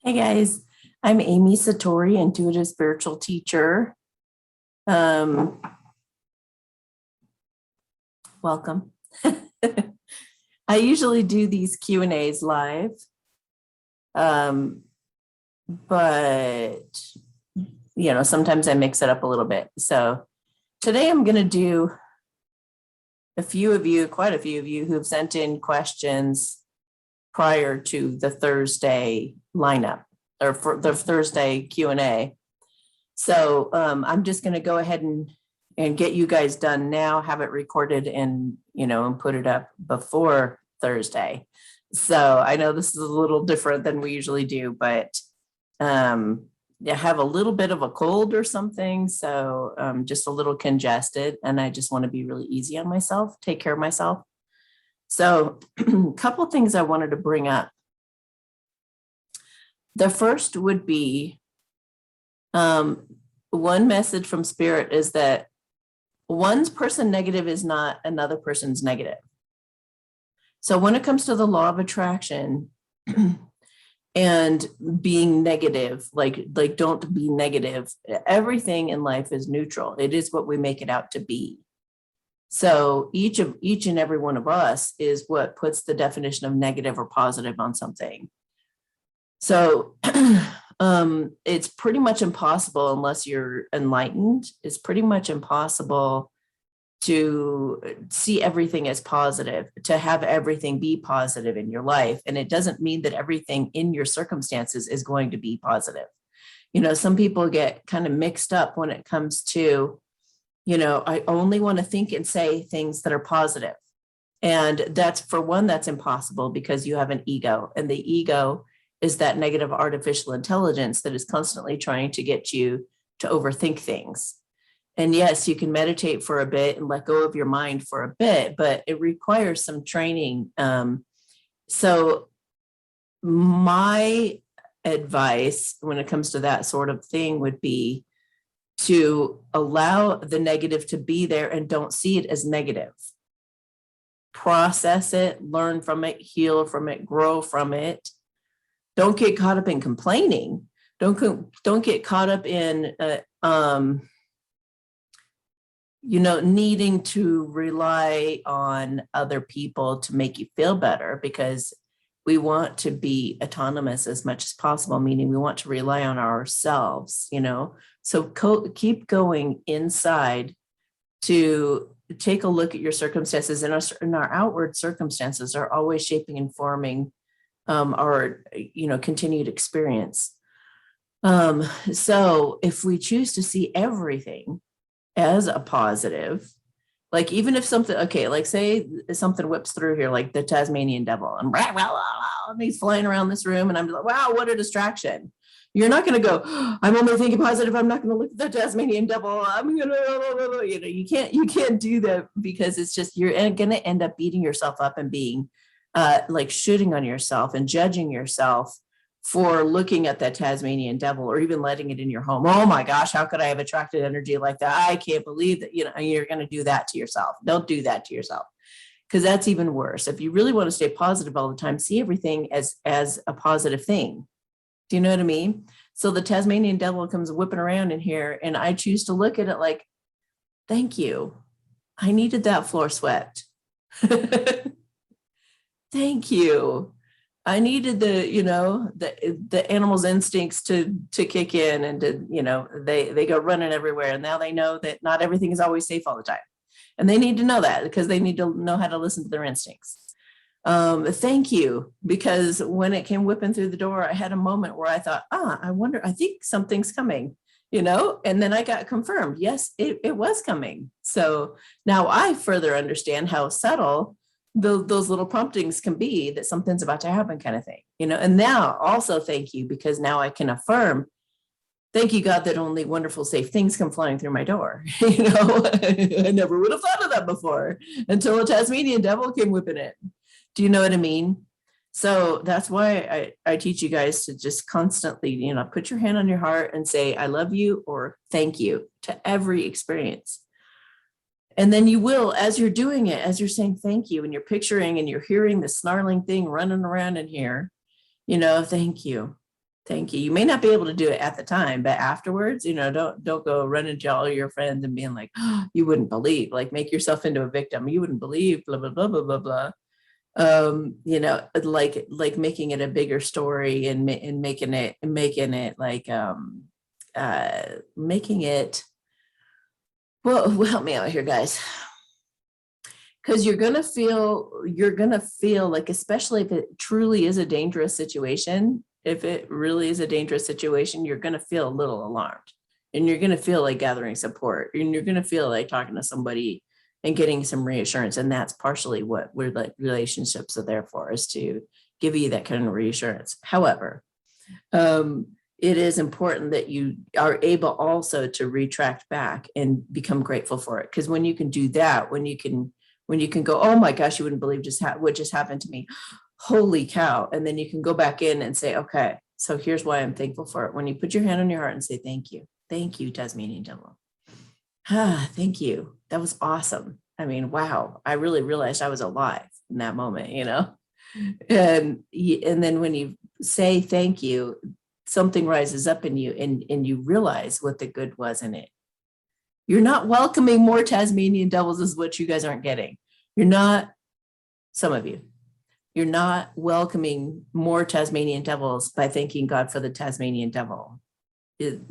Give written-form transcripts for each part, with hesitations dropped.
Hey guys, I'm Amy Satori, intuitive spiritual teacher. Welcome. I usually do these Q&As live, but sometimes I mix it up a little bit. So today I'm going to do quite a few of you who've sent in questions prior to the Thursday lineup or for the Thursday Q&A. So I'm just going to go ahead and get you guys done now, have it recorded and put it up before Thursday. So I know this is a little different than we usually do, but I have a little bit of a cold or something. So just a little congested, and I just want to be really easy on myself, take care of myself. So a couple of things I wanted to bring up. The first would be one message from Spirit is that one's person negative is not another person's negative. So when it comes to the law of attraction and being negative, like don't be negative, everything in life is neutral. It is what we make it out to be. So each and every one of us is what puts the definition of negative or positive on something. So it's pretty much impossible unless you're enlightened. It's pretty much impossible to see everything as positive, to have everything be positive in your life. And it doesn't mean that everything in your circumstances is going to be positive. Some people get kind of mixed up when it comes to, I only want to think and say things that are positive. And that's impossible because you have an ego, and the ego is that negative artificial intelligence that is constantly trying to get you to overthink things. And yes, you can meditate for a bit and let go of your mind for a bit, but it requires some training. So my advice when it comes to that sort of thing would be to allow the negative to be there and don't see it as negative. Process it, learn from it, heal from it, grow from it. Don't get caught up in complaining. Don't get caught up in, needing to rely on other people to make you feel better, because we want to be autonomous as much as possible, meaning we want to rely on ourselves, So keep going inside to take a look at your circumstances, and our outward circumstances are always shaping and forming our continued experience. So if we choose to see everything as a positive, like even if something, like say something whips through here, like the Tasmanian devil, and he's flying around this room, and I'm like, wow, what a distraction. You're not going to go, I'm only thinking positive, I'm not going to look at the Tasmanian devil, I'm going to, you can't do that, because it's just, you're going to end up beating yourself up and being like shooting on yourself and judging yourself for looking at that Tasmanian devil, or even letting it in your home. Oh my gosh, how could I have attracted energy like that? I can't believe that, you're going to do that to yourself. Don't do that to yourself, because that's even worse. If you really want to stay positive all the time, see everything as a positive thing. Do you know what I mean? So the Tasmanian devil comes whipping around in here, and I choose to look at it like, thank you. I needed that floor swept. Thank you. I needed the animal's instincts to kick in, and to, they go running everywhere. And now they know that not everything is always safe all the time. And they need to know that, because they need to know how to listen to their instincts. Thank you. Because when it came whipping through the door, I had a moment where I thought, I think something's coming, and then I got confirmed. Yes, it was coming. So now I further understand how subtle those little promptings can be, that something's about to happen, kind of thing, and now also thank you, because now I can affirm, thank you, God, that only wonderful, safe things come flying through my door. I never would have thought of that before until a Tasmanian devil came whipping in. Do you know what I mean? So that's why I teach you guys to just constantly, put your hand on your heart and say, I love you, or thank you, to every experience. And then you will, as you're doing it, as you're saying thank you, and you're picturing and you're hearing the snarling thing running around in here, thank you. Thank you. You may not be able to do it at the time, but afterwards, don't go running to all your friends and being like, oh, you wouldn't believe, like make yourself into a victim. You wouldn't believe, blah, blah, blah, blah, blah, blah. Like making it a bigger story and making it like, making it, well, help me out here, guys. Because you're going to feel like, especially if it truly is a dangerous situation, if it really is a dangerous situation, you're going to feel a little alarmed, and you're going to feel like gathering support, and you're going to feel like talking to somebody and getting some reassurance. And that's partially what we're like, relationships are there for, is to give you that kind of reassurance. However, it is important that you are able also to retract back and become grateful for it. Because when you can do that, when you can go, oh my gosh, you wouldn't believe what just happened to me. Holy cow. And then you can go back in and say, okay, so here's why I'm thankful for it. When you put your hand on your heart and say, thank you, Tasmanian devil. Thank you. That was awesome. I mean, wow. I really realized I was alive in that moment, and then when you say thank you, something rises up in you, and you realize what the good was in it. You're not welcoming more Tasmanian devils, is what you guys aren't getting. You're not, some of you, you're not welcoming more Tasmanian devils by thanking God for the Tasmanian devil.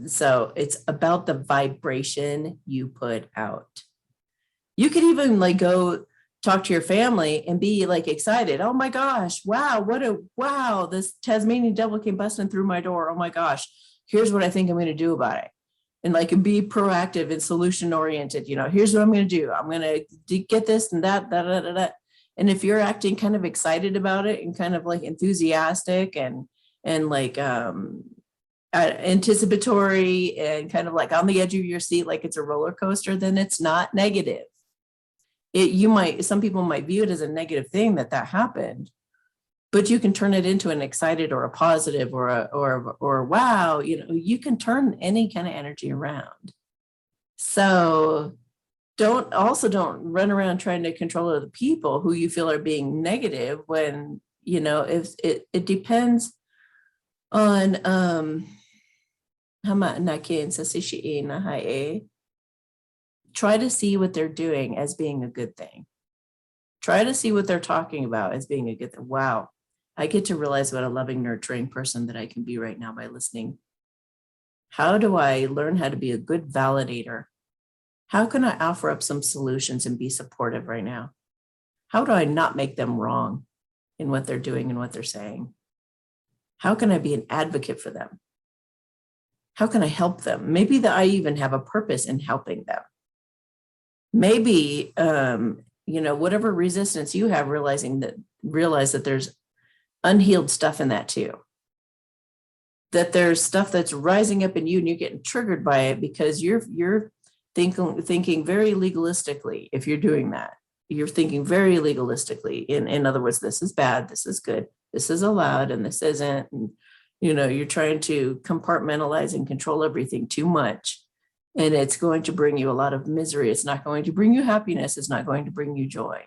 So it's about the vibration you put out. You could even like go talk to your family and be like excited. Oh my gosh, wow, this Tasmanian devil came busting through my door. Oh my gosh, here's what I think I'm going to do about it. And like be proactive and solution oriented. Here's what I'm going to do. I'm going to get this and that. And if you're acting kind of excited about it and kind of like enthusiastic and like anticipatory and kind of like on the edge of your seat, like it's a roller coaster, then it's not negative. Some people might view it as a negative thing that happened, but you can turn it into an excited or a positive or wow, you can turn any kind of energy around. So don't run around trying to control other people who you feel are being negative when, if it depends on, try to see what they're doing as being a good thing. Try to see what they're talking about as being a good thing. Wow, I get to realize what a loving, nurturing person that I can be right now by listening. How do I learn how to be a good validator? How can I offer up some solutions and be supportive right now? How do I not make them wrong in what they're doing and what they're saying? How can I be an advocate for them? How can I help them? Maybe that I even have a purpose in helping them. Maybe, whatever resistance you have, realize that there's unhealed stuff in that too. That there's stuff that's rising up in you and you're getting triggered by it because you're thinking very legalistically. If you're doing that, you're thinking very legalistically. In other words, this is bad, this is good, this is allowed, and this isn't. And, you're trying to compartmentalize and control everything too much. And it's going to bring you a lot of misery. It's not going to bring you happiness. It's not going to bring you joy.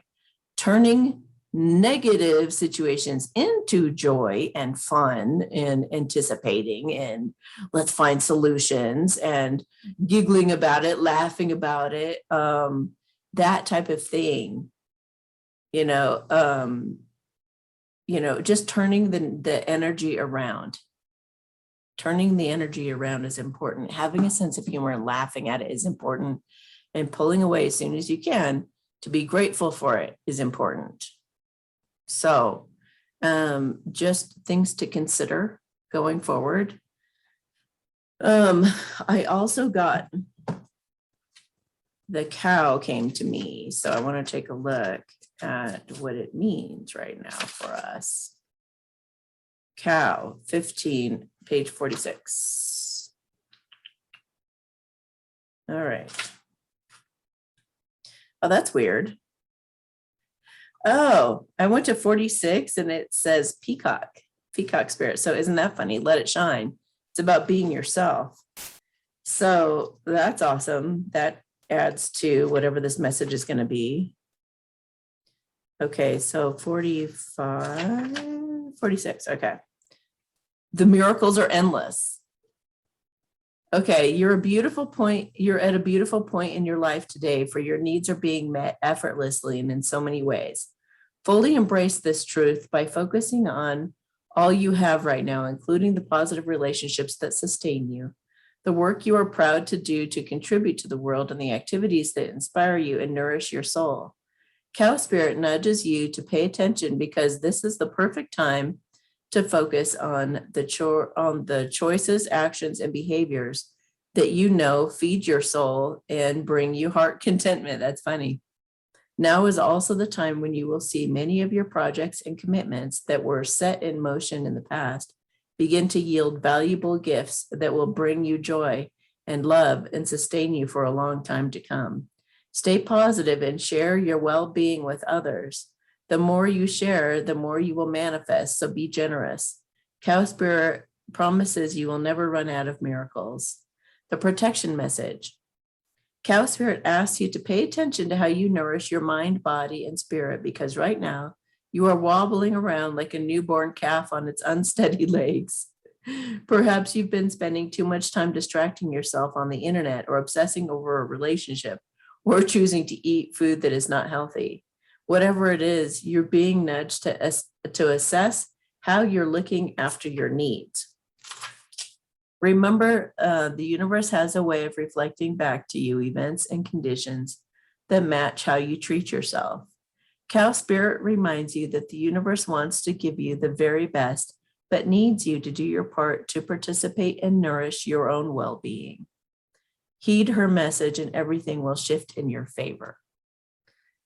Turning negative situations into joy and fun and anticipating and let's find solutions and giggling about it, laughing about it, that type of thing, just turning the energy around. Turning the energy around is important. Having a sense of humor and laughing at it is important. And pulling away as soon as you can to be grateful for it is important. So just things to consider going forward. I also got the cow came to me. So I want to take a look at what it means right now for us. Cow 15, page 46. All right. Oh, that's weird. Oh, I went to 46 and it says peacock spirit. So isn't that funny? Let it shine. It's about being yourself. So that's awesome. That adds to whatever this message is going to be. Okay, so 46. Okay. The miracles are endless. Okay, you're a beautiful point. You're at a beautiful point in your life today, for your needs are being met effortlessly and in so many ways. Fully embrace this truth by focusing on all you have right now, including the positive relationships that sustain you, the work you are proud to do to contribute to the world, and the activities that inspire you and nourish your soul. Cow Spirit nudges you to pay attention because this is the perfect time to focus on the choices, actions, and behaviors that you know feed your soul and bring you heart contentment. That's funny. Now is also the time when you will see many of your projects and commitments that were set in motion in the past begin to yield valuable gifts that will bring you joy and love and sustain you for a long time to come. Stay positive and share your well-being with others. The more you share, the more you will manifest, so be generous. Cow Spirit promises you will never run out of miracles. The protection message. Cow Spirit asks you to pay attention to how you nourish your mind, body, and spirit, because right now you are wobbling around like a newborn calf on its unsteady legs. Perhaps you've been spending too much time distracting yourself on the internet, or obsessing over a relationship, or choosing to eat food that is not healthy. Whatever it is, you're being nudged to assess how you're looking after your needs. Remember, the universe has a way of reflecting back to you events and conditions that match how you treat yourself. Cow Spirit reminds you that the universe wants to give you the very best, but needs you to do your part to participate and nourish your own well-being. Heed her message and everything will shift in your favor.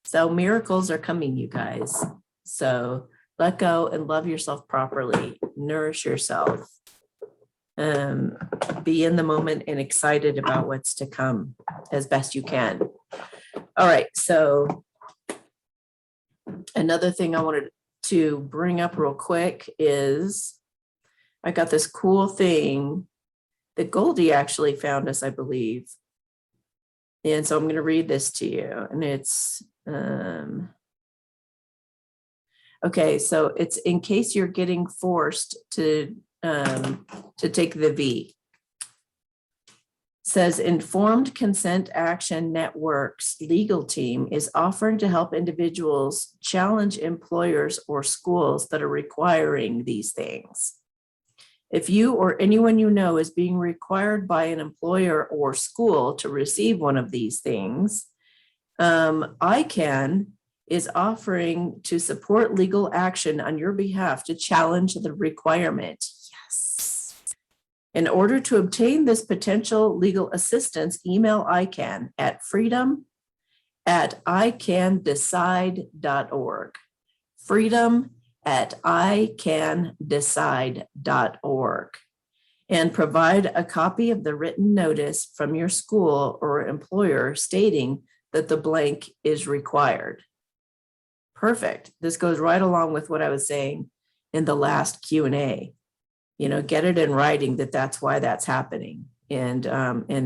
So miracles are coming, you guys. So let go and love yourself properly. Nourish yourself. Be in the moment and excited about what's to come as best you can. All right. So another thing I wanted to bring up real quick is I got this cool thing that Goldie actually found us, I believe. And so I'm going to read this to you. And it's, okay, so it's in case you're getting forced to take the V. Says Informed Consent Action Network's legal team is offering to help individuals challenge employers or schools that are requiring these things. If you or anyone you know is being required by an employer or school to receive one of these things, ICANN is offering to support legal action on your behalf to challenge the requirement. Yes. In order to obtain this potential legal assistance, email ICANN at freedom@iCanDecide.org. freedom@iCanDecide.org, and provide a copy of the written notice from your school or employer stating that the blank is required. Perfect. This goes right along with what I was saying in the last Q&A. You know, get it in writing that that's why that's happening, and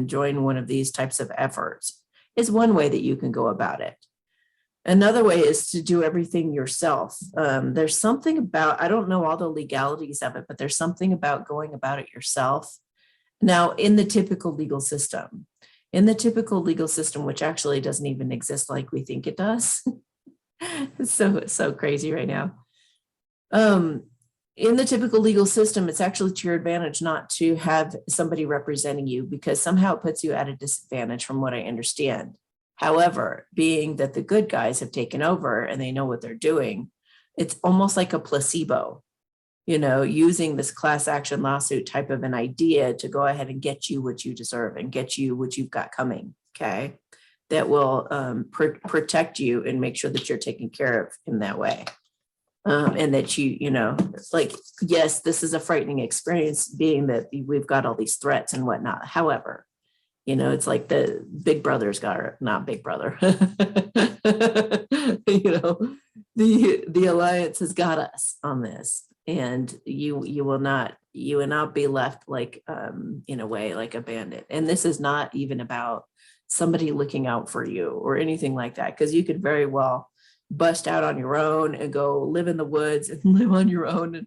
join one of these types of efforts is one way that you can go about it. Another way is to do everything yourself. There's something about, I don't know all the legalities of it, but there's something about going about it yourself. Now, in the typical legal system, which actually doesn't even exist like we think it does. It's so crazy right now. In the typical legal system, it's actually to your advantage not to have somebody representing you, because somehow it puts you at a disadvantage from what I understand. However, being that the good guys have taken over and they know what they're doing, it's almost like a placebo, you know, using this class action lawsuit type of an idea to go ahead and get you what you deserve and get you what you've got coming, okay? That will protect you and make sure that you're taken care of in that way. And that you know, it's like, yes, this is a frightening experience being that we've got all these threats and whatnot. However, you know, it's like the big brother's got her, not big brother. You know, the alliance has got us on this, and you will not be left like in a way like abandoned. And this is not even about somebody looking out for you or anything like that, because you could very well bust out on your own and go live in the woods and live on your own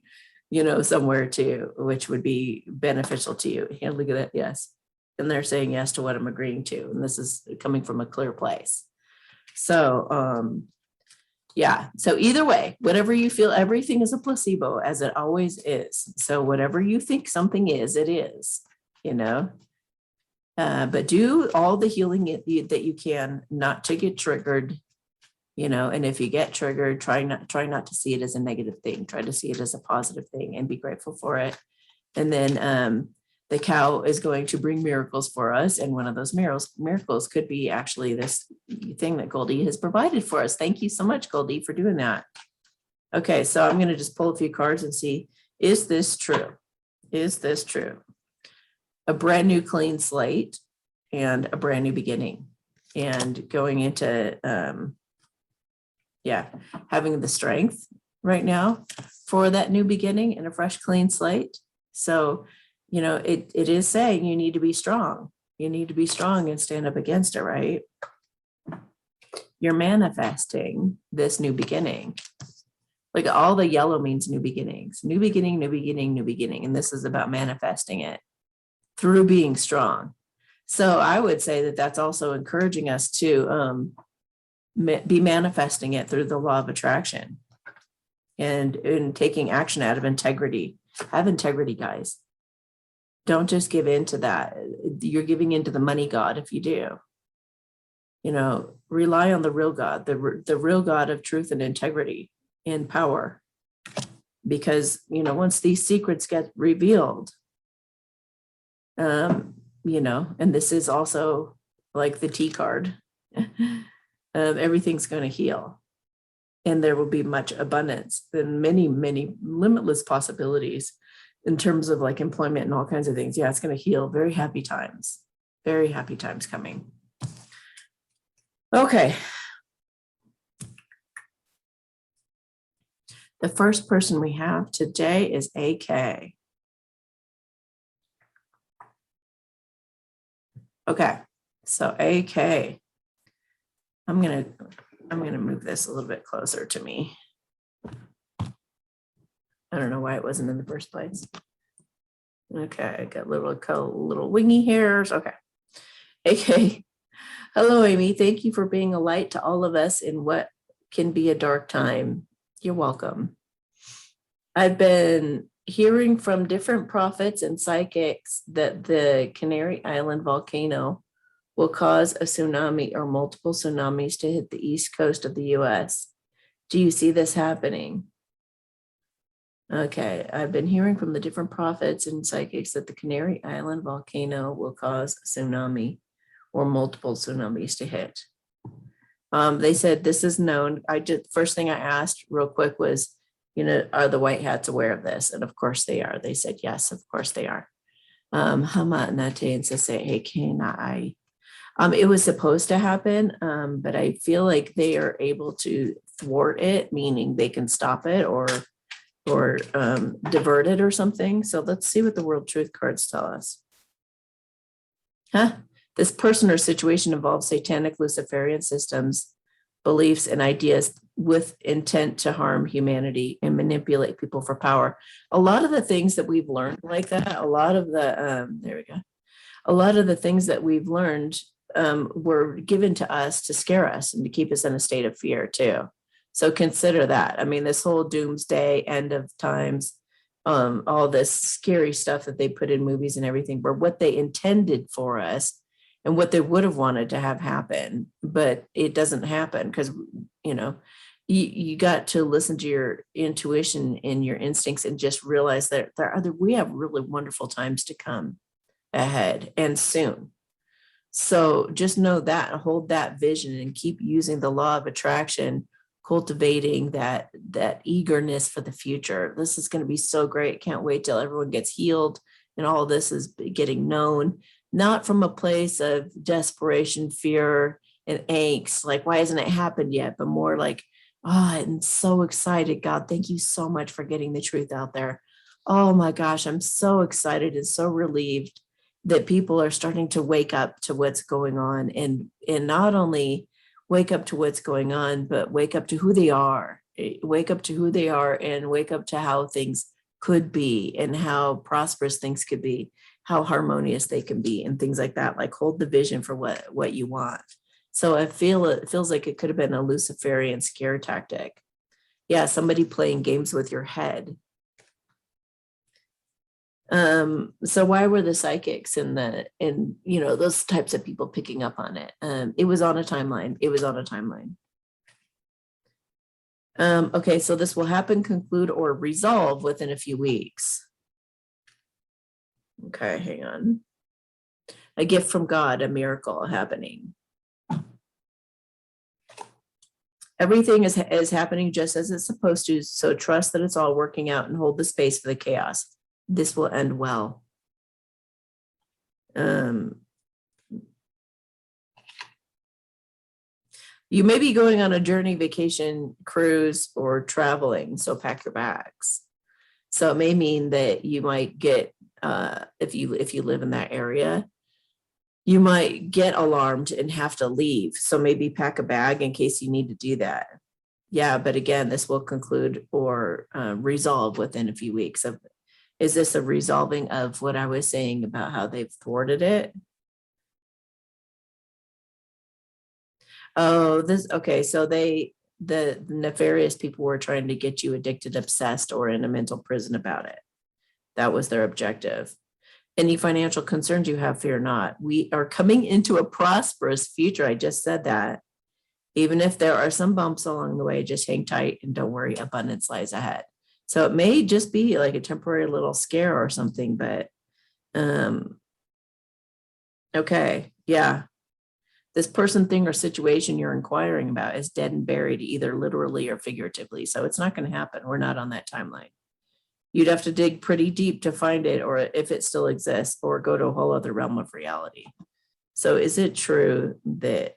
somewhere too, which would be beneficial to you. Yeah, look at that. Yes. And they're saying yes to what I'm agreeing to. And this is coming from a clear place. So, yeah. So either way, whatever you feel, everything is a placebo, as it always is. So whatever you think something is, it is, but do all the healing that you can not to get triggered, and if you get triggered, try not to see it as a negative thing. Try to see it as a positive thing and be grateful for it. And then the cow is going to bring miracles for us. And one of those miracles could be actually this thing that Goldie has provided for us. Thank you so much, Goldie, for doing that. Okay, so I'm going to just pull a few cards and see, is this true? Is this true? A brand new clean slate and a brand new beginning, and going into, having the strength right now for that new beginning and a fresh, clean slate. So, it is saying you need to be strong. You need to be strong and stand up against it, right? You're manifesting this new beginning. Like all the yellow means new beginnings, new beginning, new beginning, new beginning. And this is about manifesting it through being strong. So I would say that that's also encouraging us to be manifesting it through the law of attraction and taking action out of integrity. Have integrity, guys. Don't just give in to that. You're giving into the money god if you do. Rely on the real God, the real God of truth and integrity and power. Because, once these secrets get revealed, and this is also like the T card, everything's going to heal. And there will be much abundance and many, many limitless possibilities in terms of like employment and all kinds of things. Yeah, it's going to heal. Very happy times coming. Okay. The first person we have today is AK. Okay, so AK, I'm gonna move this a little bit closer to me. I don't know why it wasn't in the first place. Okay, I got little wingy hairs. Okay. AK. Hello, Amy. Thank you for being a light to all of us in what can be a dark time. You're welcome. I've been hearing from different prophets and psychics that the Canary Island volcano will cause a tsunami or multiple tsunamis to hit the east coast of the US. Do you see this happening? Okay, I've been hearing from the different prophets and psychics that the Canary Island volcano will cause a tsunami or multiple tsunamis to hit. They said this is known. First thing I asked real quick was, are the white hats aware of this? And of course they are. They said, yes, of course they are. It was supposed to happen, but I feel like they are able to thwart it, meaning they can stop it or divert it or something. So let's see what the world truth cards tell us. This person or situation involves satanic Luciferian systems, beliefs, and ideas with intent to harm humanity and manipulate people for power. A lot of the things that we've learned like that, a lot of the things that we've learned were given to us to scare us and to keep us in a state of fear too. So consider that. I mean, this whole doomsday, end of times, all this scary stuff that they put in movies and everything were what they intended for us and what they would have wanted to have happen, but it doesn't happen because, you got to listen to your intuition and your instincts and just realize that we have really wonderful times to come ahead and soon. So just know that and hold that vision and keep using the law of attraction, cultivating that eagerness for the future. This is going to be so great. Can't wait till everyone gets healed and all this is getting known, not from a place of desperation, fear, and angst, like, why hasn't it happened yet? But more like, I'm so excited. God, thank you so much for getting the truth out there. Oh my gosh, I'm so excited and so relieved that people are starting to wake up to what's going on and not only wake up to what's going on, but wake up to who they are, and wake up to how things could be and how prosperous things could be, how harmonious they can be, and things like that. Like hold the vision for what you want. So I feel it feels like it could have been a Luciferian scare tactic. Yeah, somebody playing games with your head. So why were the psychics and those types of people picking up on it? It was on a timeline. It was on a timeline. Okay, so this will happen, conclude, or resolve within a few weeks. Okay, hang on. A gift from God, a miracle happening. Everything is happening just as it's supposed to, so trust that it's all working out and hold the space for the chaos. This will end well. You may be going on a journey, vacation, cruise, or traveling, so pack your bags. So it may mean that you might get, if you live in that area, you might get alarmed and have to leave. So maybe pack a bag in case you need to do that. Yeah, but again, this will conclude or resolve within a few weeks. Is this a resolving of what I was saying about how they've thwarted it? Oh, okay. So the nefarious people were trying to get you addicted, obsessed, or in a mental prison about it. That was their objective. Any financial concerns you have, fear not. We are coming into a prosperous future. I just said that. Even if there are some bumps along the way, just hang tight and don't worry, abundance lies ahead. So it may just be like a temporary little scare or something, but okay, yeah. This person, thing, or situation you're inquiring about is dead and buried, either literally or figuratively. So it's not going to happen. We're not on that timeline. You'd have to dig pretty deep to find it, or if it still exists, or go to a whole other realm of reality. So is it true that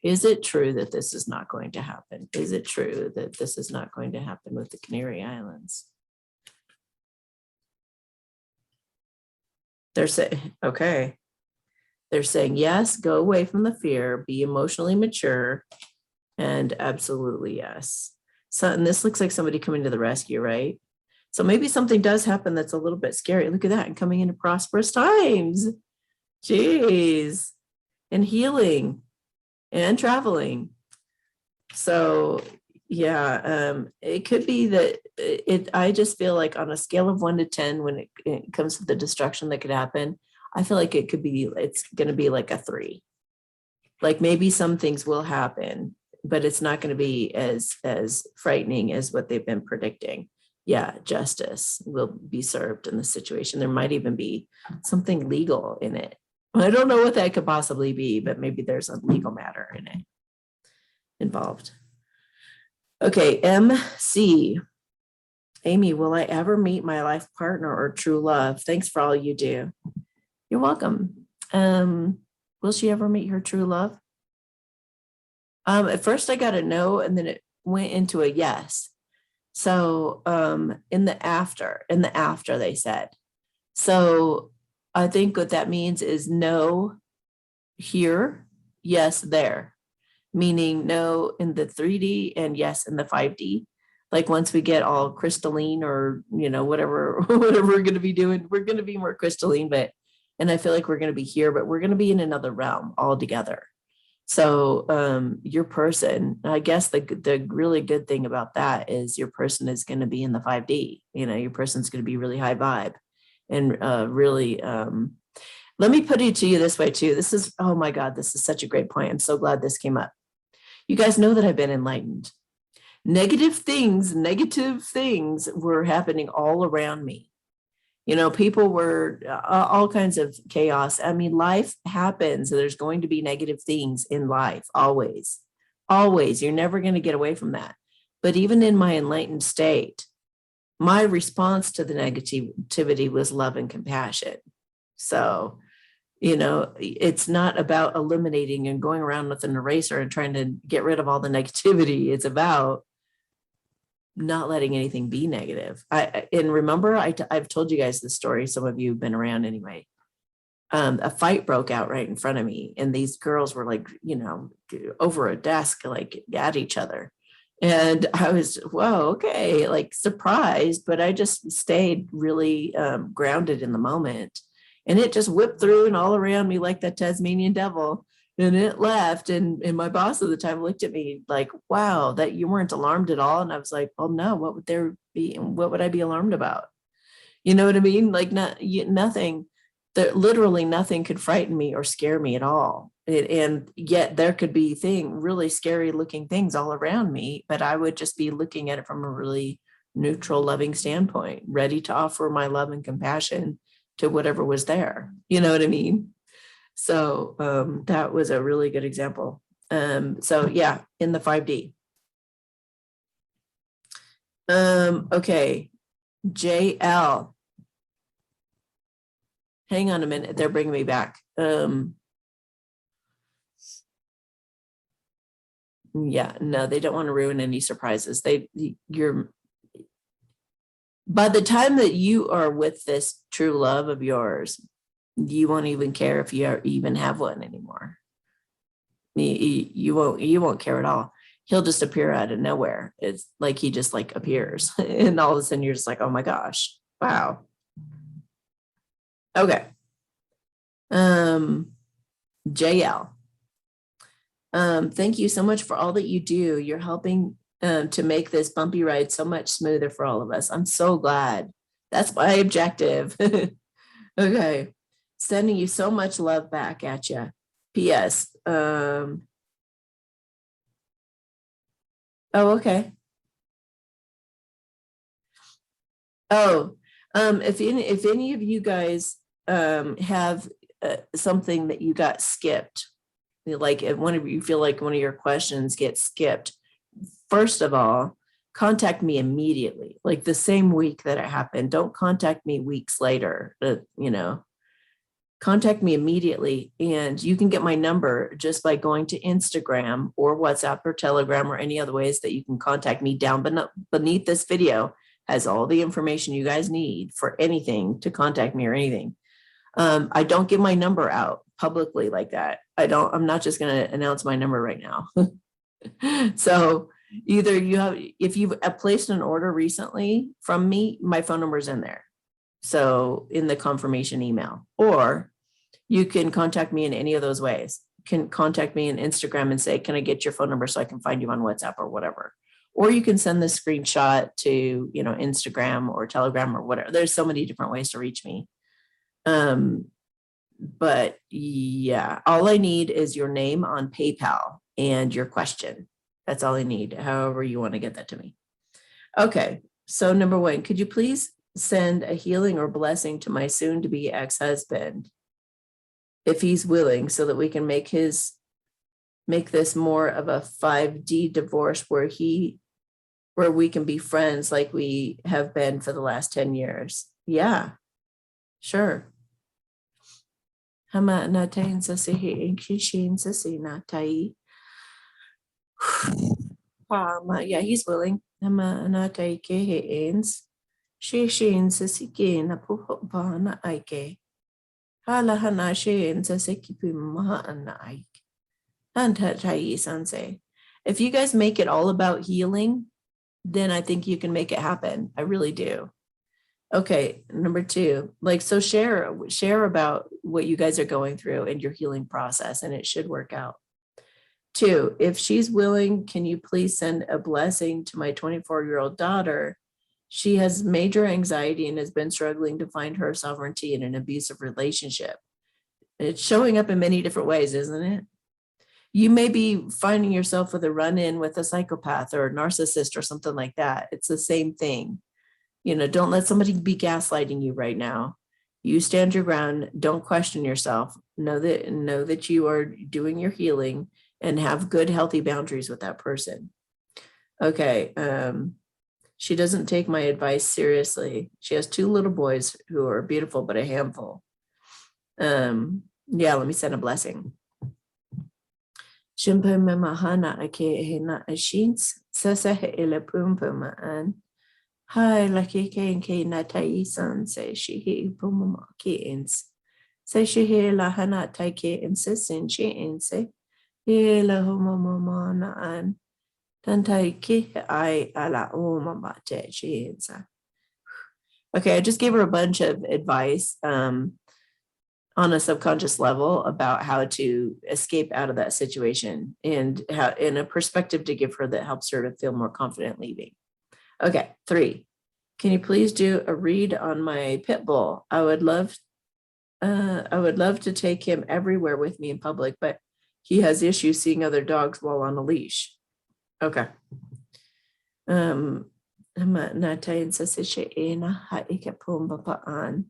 this is not going to happen? Is it true that this is not going to happen with the Canary Islands? They're saying, okay. They're saying, yes, go away from the fear, be emotionally mature, and absolutely yes. So, and this looks like somebody coming to the rescue, right? So maybe something does happen that's a little bit scary. Look at that, and coming into prosperous times. Jeez. And healing and traveling. So yeah, it could be that I just feel like on a scale of 1 to 10, when it comes to the destruction that could happen, I feel like it's going to be like a 3. Like maybe some things will happen, but it's not going to be as frightening as what they've been predicting. Yeah, justice will be served in the situation. There might even be something legal in it. I don't know what that could possibly be, but maybe there's a legal matter in it involved. Okay, MC. Amy, will I ever meet my life partner or true love? Thanks for all you do. You're welcome. Will she ever meet her true love? At first I got a no, and then it went into a yes. So in the after they said. So I think what that means is no here, yes there. Meaning no in the 3D and yes in the 5D. Like once we get all crystalline, or whatever we're going to be doing, we're going to be more crystalline, and I feel like we're going to be here, but we're going to be in another realm altogether. So your person, I guess the really good thing about that is your person is going to be in the 5D. Your person's going to be really high vibe and really, let me put it to you this way too. This is, oh my God, this is such a great point. I'm so glad this came up. You guys know that I've been enlightened. Negative things were happening all around me. People were all kinds of chaos. I mean, life happens. There's going to be negative things in life, always. You're never going to get away from that. But even in my enlightened state, my response to the negativity was love and compassion. So, it's not about eliminating and going around with an eraser and trying to get rid of all the negativity. It's about not letting anything be negative. And remember, I've told you guys this story. Some of you have been around anyway. A fight broke out right in front of me, and these girls were like, over a desk, like at each other. And I was, whoa, okay, like surprised, but I just stayed really grounded in the moment. And it just whipped through and all around me like that Tasmanian devil. And it left. And my boss at the time looked at me like, wow, that you weren't alarmed at all. And I was like, well, no, what would there be? What would I be alarmed about? You know what I mean? Like nothing, literally nothing could frighten me or scare me at all. And yet there could be really scary looking things all around me, but I would just be looking at it from a really neutral, loving standpoint, ready to offer my love and compassion to whatever was there. You know what I mean? So that was a really good example. So yeah, in the 5D. Okay, JL. Hang on a minute, they're bringing me back. Yeah, no, they don't want to ruin any surprises. By the time that you are with this true love of yours, you won't even care if you even have one anymore. You won't care at all. He'll just appear out of nowhere. It's like he just like appears, and all of a sudden you're just like, oh my gosh, wow. Okay. JL. Thank you so much for all that you do. You're helping to make this bumpy ride so much smoother for all of us. I'm so glad. That's my objective. Okay. Sending you so much love back at you. P.S. Oh, okay. Oh, if any of you guys have something that you got skipped, like if one of you feel like one of your questions gets skipped, first of all, contact me immediately, like the same week that it happened. Don't contact me weeks later. Contact me immediately, and you can get my number just by going to Instagram or WhatsApp or Telegram or any other ways that you can contact me. Down beneath this video has all the information you guys need for anything to contact me or anything. I don't give my number out publicly like that. I'm not just going to announce my number right now. So either if you've placed an order recently from me, my phone number is in there. So in the confirmation email, or you can contact me in any of those ways. You can contact me on Instagram and say, can I get your phone number so I can find you on WhatsApp or whatever? Or you can send the screenshot to, Instagram or Telegram or whatever. There's so many different ways to reach me. But yeah, all I need is your name on PayPal and your question. That's all I need, however you want to get that to me. Okay, so number one, could you please send a healing or blessing to my soon-to-be ex-husband, if he's willing, so that we can make this more of a 5D divorce where we can be friends like we have been for the last 10 years. Yeah, sure. Hama natain sa sihi inkishin sa sinatai. Yeah, he's willing. Hama natai ke heins. Shishin sa sige na puho ba na aike. Hala hana shin sa sikipi maha na aike. Antatai sanse. If you guys make it all about healing, then I think you can make it happen. I really do. Okay, number two, so share about what you guys are going through and your healing process, and it should work out. Two, if she's willing, can you please send a blessing to my 24-year-old daughter? She has major anxiety and has been struggling to find her sovereignty in an abusive relationship. It's showing up in many different ways, isn't it? You may be finding yourself with a run-in with a psychopath or a narcissist or something like that. It's the same thing. Don't let somebody be gaslighting you right now. You stand your ground. Don't question yourself. Know that you are doing your healing and have good, healthy boundaries with that person. Okay. She doesn't take my advice seriously. She has 2 little boys who are beautiful, but a handful. Yeah, let me send a blessing. Shimpa mahana ake hena ashins sasa ele pumpa maan. Hi, lucky ke na taisan say she he pumama kiins. Say she he la hana taike insisin she in say he la homo mama na an. Okay, I just gave her a bunch of advice on a subconscious level about how to escape out of that situation and how in a perspective to give her that helps her to feel more confident leaving. Okay, 3. Can you please do a read on my pit bull? I would love to take him everywhere with me in public, but he has issues seeing other dogs while on a leash. Okay. Natain sa siya ina ha ikapumba paan.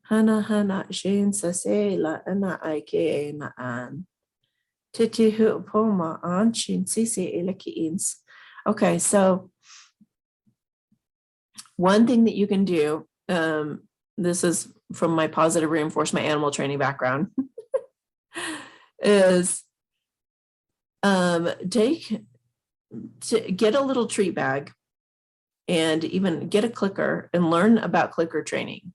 Hana shin sa la ana ike naan. Titi hu poma an shin sisi ilakiins. Okay, so one thing that you can do, this is from my positive reinforcement animal training background, is get a little treat bag and even get a clicker and learn about clicker training.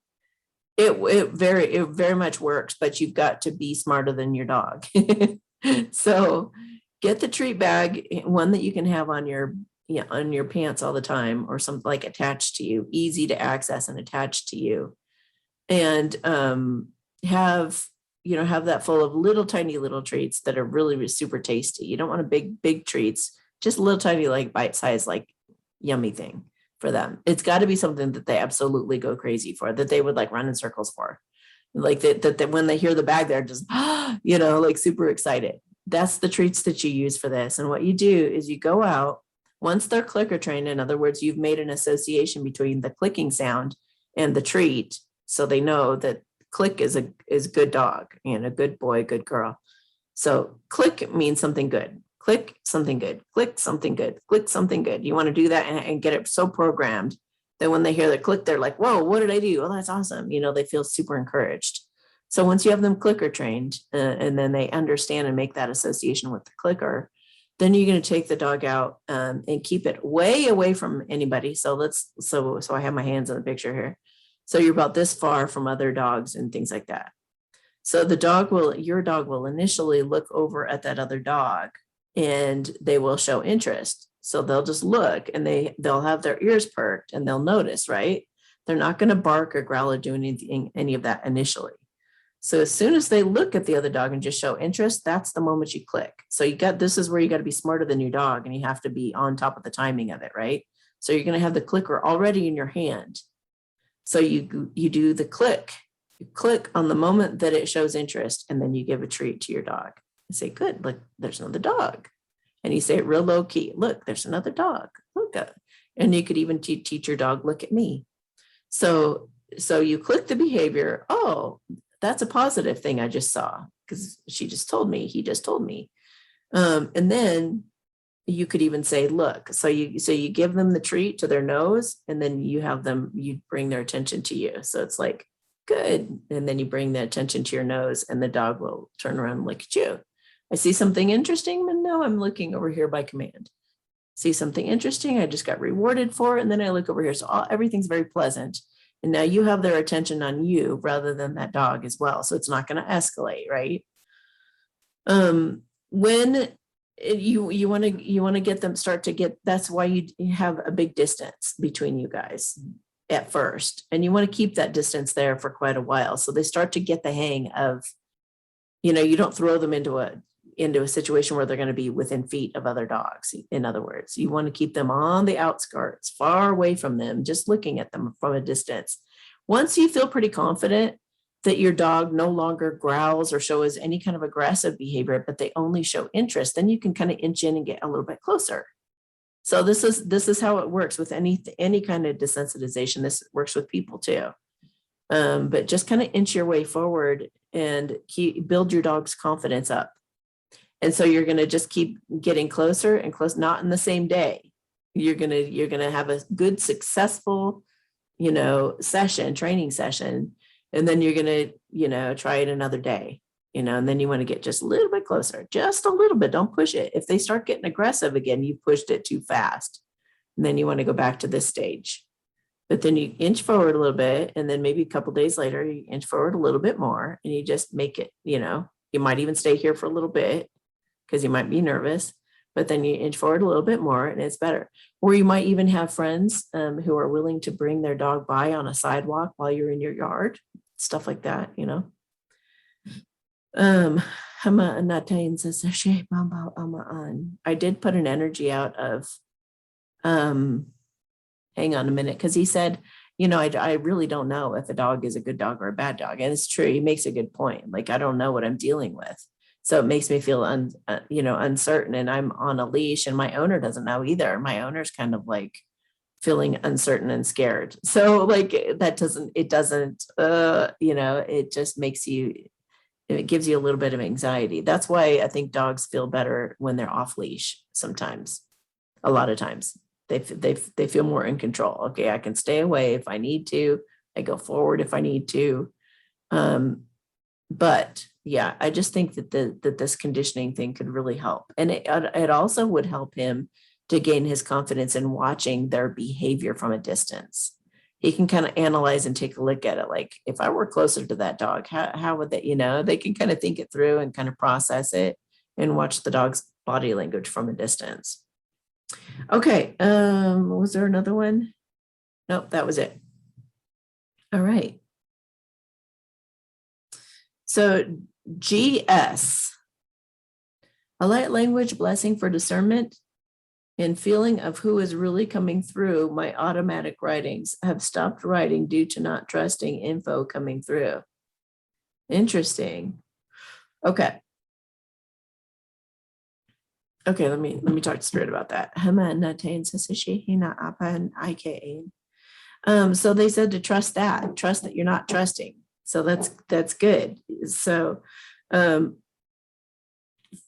It very much works, but you've got to be smarter than your dog. So get the treat bag, one that you can have on your pants all the time, or something like attached to you, easy to access and attached to you, and have that full of little tiny little treats that are really super tasty. You don't want a big treats, just a little tiny like bite size like yummy thing for them. It's got to be something that they absolutely go crazy for, that they would like run in circles for, like that when they hear the bag, they're just like super excited. That's the treats that you use for this. And what you do is you go out once they're clicker trained. In other words, you've made an association between the clicking sound and the treat, so they know that click is a good dog and a good boy, good girl. So click means something good. Click something good, click something good, click something good. You want to do that and get it so programmed that when they hear the click, they're like, whoa, what did I do? Oh, that's awesome. They feel super encouraged. So once you have them clicker trained and then they understand and make that association with the clicker, then you're going to take the dog out and keep it way away from anybody. So I have my hands on the picture here. So you're about this far from other dogs and things like that. So your dog will initially look over at that other dog and they will show interest. So they'll just look and they'll have their ears perked and they'll notice, right? They're not going to bark or growl or do any of that initially. So as soon as they look at the other dog and just show interest, that's the moment you click. So this is where you got to be smarter than your dog and you have to be on top of the timing of it, right? So you're going to have the clicker already in your hand. So you do the click. You click on the moment that it shows interest, and then you give a treat to your dog. You say, good, look, there's another dog. And you say it real low key. Look, there's another dog. Look at, and you could even teach your dog, look at me. So you click the behavior. Oh, that's a positive thing I just saw because she just told me, he just told me. And then you could even say, look, so you give them the treat to their nose, and then you bring their attention to you. So it's like, good. And then you bring the attention to your nose and the dog will turn around and look at you. I see something interesting, and now I'm looking over here by command. See something interesting, I just got rewarded for it, and then I look over here. So everything's very pleasant. And now you have their attention on you rather than that dog as well. So it's not going to escalate, right? When you want to get them that's why you have a big distance between you guys at first, and you want to keep that distance there for quite a while, so they start to get the hang of, you don't throw them into a situation where they're going to be within feet of other dogs. In other words, you want to keep them on the outskirts, far away from them, just looking at them from a distance. Once you feel pretty confident that your dog no longer growls or shows any kind of aggressive behavior, but they only show interest, then you can kind of inch in and get a little bit closer. So this is how it works with any kind of desensitization. This works with people too. But just kind of inch your way forward and build your dog's confidence up. And so you're going to just keep getting closer and close, not in the same day. You're going to have a good, successful, training session. And then you're going to, try it another day, and then you want to get just a little bit closer, just a little bit. Don't push it. If they start getting aggressive again, you pushed it too fast. And then you want to go back to this stage. But then you inch forward a little bit. And then maybe a couple of days later, you inch forward a little bit more. And you just make it, you might even stay here for a little bit because you might be nervous. but then you inch forward a little bit more and it's better. Or you might even have friends who are willing to bring their dog by on a sidewalk while you're in your yard, stuff like that, you know. I did put an energy out of, hang on a minute, because he said, you know, I really don't know if a dog is a good dog or a bad dog. And it's true. He makes a good point. Like, I don't know what I'm dealing with. So it makes me feel, uncertain, and I'm on a leash and my owner doesn't know either. My owner's kind of like feeling uncertain and scared. So like, it just makes you, it gives you a little bit of anxiety. That's why I think dogs feel better when they're off leash sometimes. A lot of times they feel more in control. Okay, I can stay away if I need to. I go forward if I need to. But yeah, I just think that this conditioning thing could really help. And it also would help him to gain his confidence in watching their behavior from a distance. He can kind of analyze and take a look at it. Like, if I were closer to that dog, how would they, they can kind of think it through and kind of process it and watch the dog's body language from a distance. Okay. Was there another one? Nope, that was it. All right. So GS, a light language blessing for discernment and feeling of who is really coming through. My automatic writings have stopped writing due to not trusting info coming through. Interesting. Okay. Okay, let me talk to Spirit about that. So they said to trust that you're not trusting. So that's good. So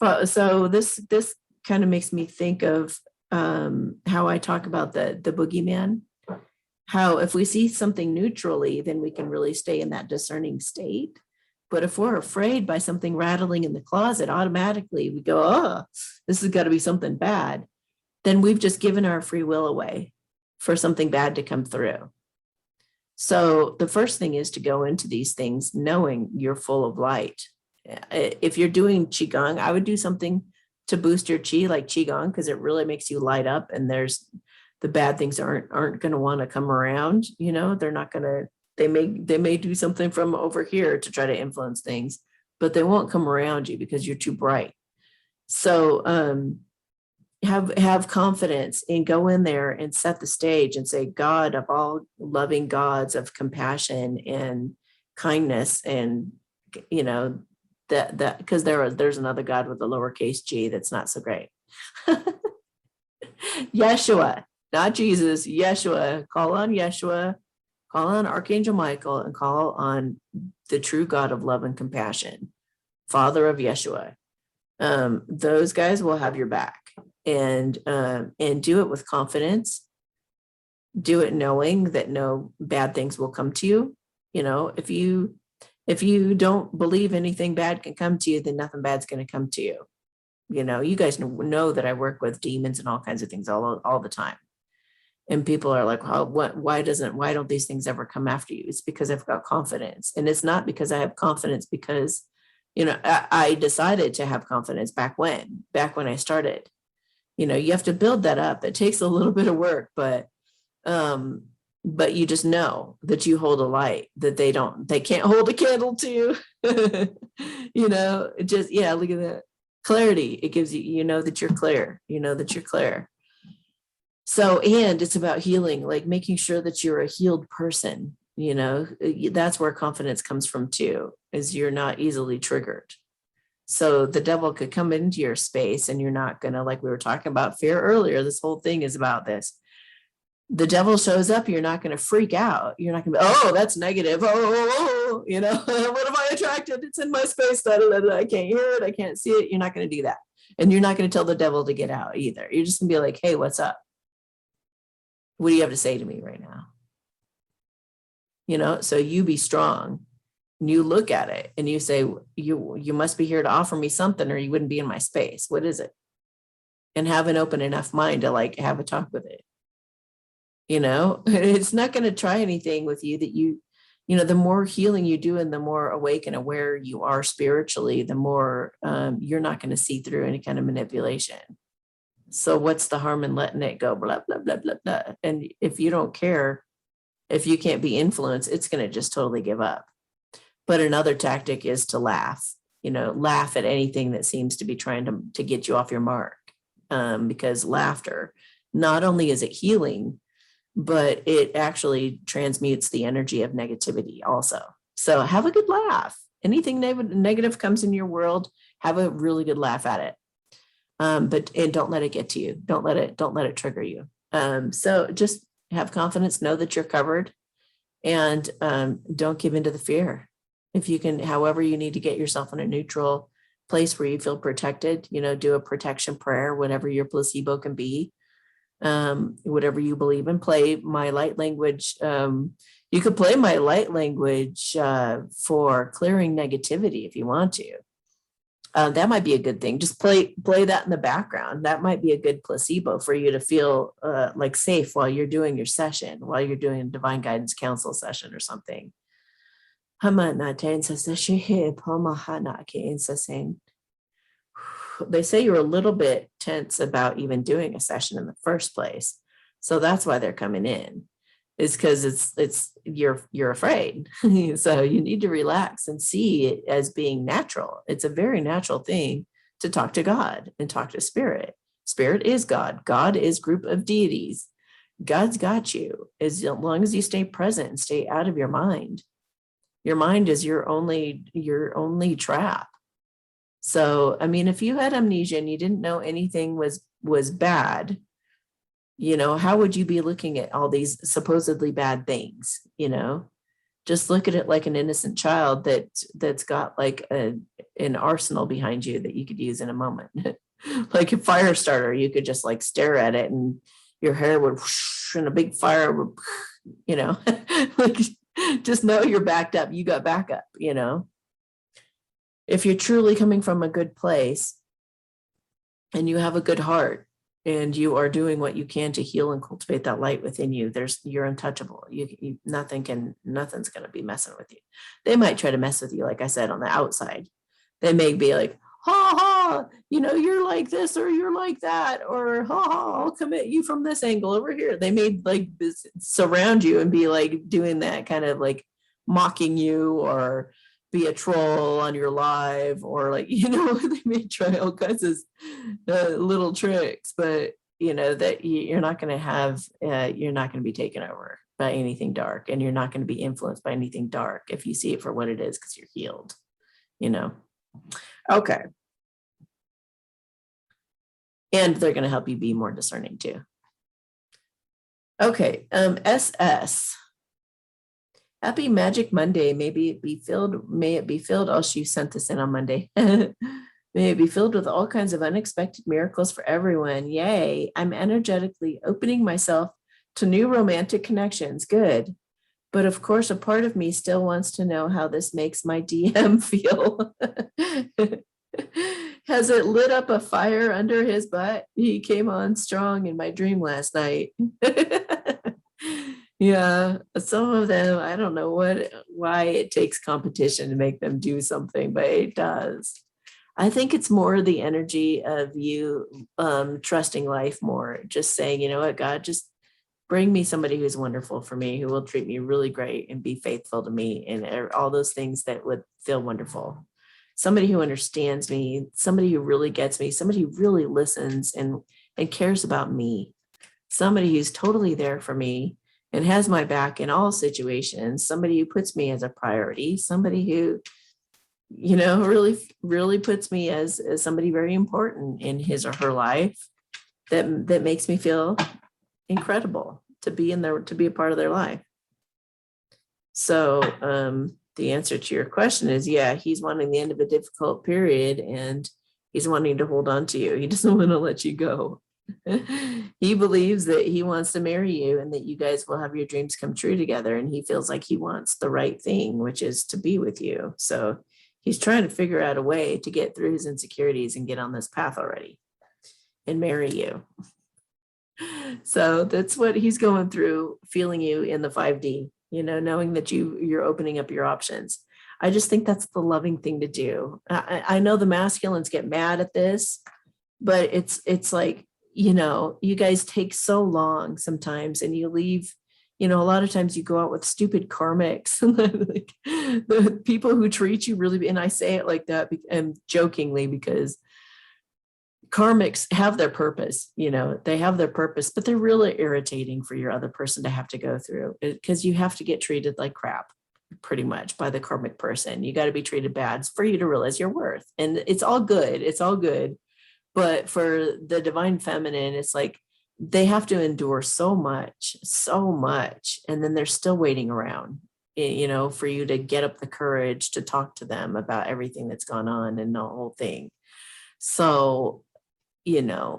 this kind of makes me think of how I talk about the boogeyman. How if we see something neutrally, then we can really stay in that discerning state. But if we're afraid by something rattling in the closet, automatically we go, oh, this has got to be something bad. Then we've just given our free will away for something bad to come through. So the first thing is to go into these things knowing you're full of light. If you're doing Qigong, I would do something to boost your Qi, like Qigong, because it really makes you light up, and there's the bad things aren't going to want to come around. They're not going to, they may do something from over here to try to influence things, but they won't come around you because you're too bright. So have confidence and go in there and set the stage and say, God of all loving gods of compassion and kindness, and that because there's another God with a lowercase g that's not so great. Yeshua, not Jesus, Yeshua. Call on Yeshua, call on Archangel Michael, and call on the true God of love and compassion, Father of Yeshua. Those guys will have your back, and do it with confidence. Do it knowing that no bad things will come to you. If you don't believe anything bad can come to you, then nothing bad's going to come to you. You guys know that I work with demons and all kinds of things all the time. And people are like, well, why don't these things ever come after you? It's because I've got confidence. And it's not because I have confidence because, I decided to have confidence back when I started. You have to build that up. It takes a little bit of work, but you just know that you hold a light that they can't hold a candle to. Look at that clarity. It gives you, that you're clear, So, and it's about healing, like making sure that you're a healed person. That's where confidence comes from too, is you're not easily triggered. So the devil could come into your space and you're not going to, like we were talking about fear earlier, this whole thing is about this. The devil shows up, you're not going to freak out. You're not going to be, oh, that's negative. Oh, what have I attracted? It's in my space. I can't hear it. I can't see it. You're not going to do that. And you're not going to tell the devil to get out either. You're just going to be like, hey, what's up? What do you have to say to me right now? So you be strong. You look at it and you say, you must be here to offer me something, or you wouldn't be in my space. What is it? And have an open enough mind to like have a talk with it. It's not going to try anything with you that the more healing you do and the more awake and aware you are spiritually, the more you're not going to see through any kind of manipulation. So what's the harm in letting it go? Blah, blah, blah, blah, blah. And if you don't care, if you can't be influenced, it's going to just totally give up. But another tactic is to laugh, laugh at anything that seems to be trying to get you off your mark. Because laughter, not only is it healing, but it actually transmutes the energy of negativity also. So have a good laugh. Anything negative comes in your world, have a really good laugh at it. But don't let it get to you. Don't let it trigger you. So just have confidence, know that you're covered, and don't give into the fear. If you can, however you need to get yourself in a neutral place where you feel protected, do a protection prayer, whatever your placebo can be, whatever you believe in. Play my light language. You could play my light language for clearing negativity if you want to. That might be a good thing. Just play that in the background. That might be a good placebo for you to feel like safe while you're doing your session, while you're doing a divine guidance council session or something. They say you're a little bit tense about even doing a session in the first place. So that's why they're coming in, is because you're afraid. So you need to relax and see it as being natural. It's a very natural thing to talk to God and talk to spirit. Spirit is God. God is group of deities. God's got you as long as you stay present and stay out of your mind. Your mind is your only trap. So, I mean, if you had amnesia and you didn't know anything was bad, how would you be looking at all these supposedly bad things? Just look at it like an innocent child that's got like an arsenal behind you that you could use in a moment. Like a fire starter, you could just like stare at it and your hair would whoosh, and a big fire would, like just know you're backed up. You got backup, If you're truly coming from a good place and you have a good heart and you are doing what you can to heal and cultivate that light within you, you're untouchable. Nothing's going to be messing with you. They might try to mess with you, like I said, on the outside. They may be like, ha ha, you're like this or you're like that, or ha ha, I'll come at you from this angle over here. They may like surround you and be like doing that kind of like mocking you, or be a troll on your live, or like, they may try all kinds of little tricks, but that you're not going to have, you're not going to be taken over by anything dark, and you're not going to be influenced by anything dark if you see it for what it is, because you're healed, Okay. And they're going to help you be more discerning too. Okay. SS. Happy Magic Monday. May it be filled. Oh, she sent this in on Monday. May it be filled with all kinds of unexpected miracles for everyone. Yay. I'm energetically opening myself to new romantic connections. Good. But of course, a part of me still wants to know how this makes my DM feel. Has it lit up a fire under his butt? He came on strong in my dream last night. Yeah, some of them, I don't know why it takes competition to make them do something, but it does. I think it's more the energy of you trusting life more, just saying, you know what, God, just bring me somebody who's wonderful for me, who will treat me really great and be faithful to me, and all those things that would feel wonderful. Somebody who understands me, somebody who really gets me, somebody who really listens and cares about me, somebody who's totally there for me and has my back in all situations, somebody who puts me as a priority, somebody who, really puts me as somebody very important in his or her life, that makes me feel incredible to be to be a part of their life. So the answer to your question is, yeah, he's wanting the end of a difficult period, and he's wanting to hold on to you. He doesn't want to let you go. He believes that he wants to marry you and that you guys will have your dreams come true together. And he feels like he wants the right thing, which is to be with you. So he's trying to figure out a way to get through his insecurities and get on this path already and marry you. So that's what he's going through, feeling you in the 5D, knowing that you're opening up your options. I just think that's the loving thing to do. I know the masculines get mad at this, but it's like, you guys take so long sometimes, and you leave, a lot of times you go out with stupid karmics, like the people who treat you really, and I say it like that and jokingly, because karmics have their purpose, they have their purpose, but they're really irritating for your other person to have to go through, because you have to get treated like crap pretty much by the karmic person. You got to be treated bad for you to realize your worth. And it's all good. It's all good. But for the divine feminine, it's like they have to endure so much, and then they're still waiting around, for you to get up the courage to talk to them about everything that's gone on and the whole thing. So,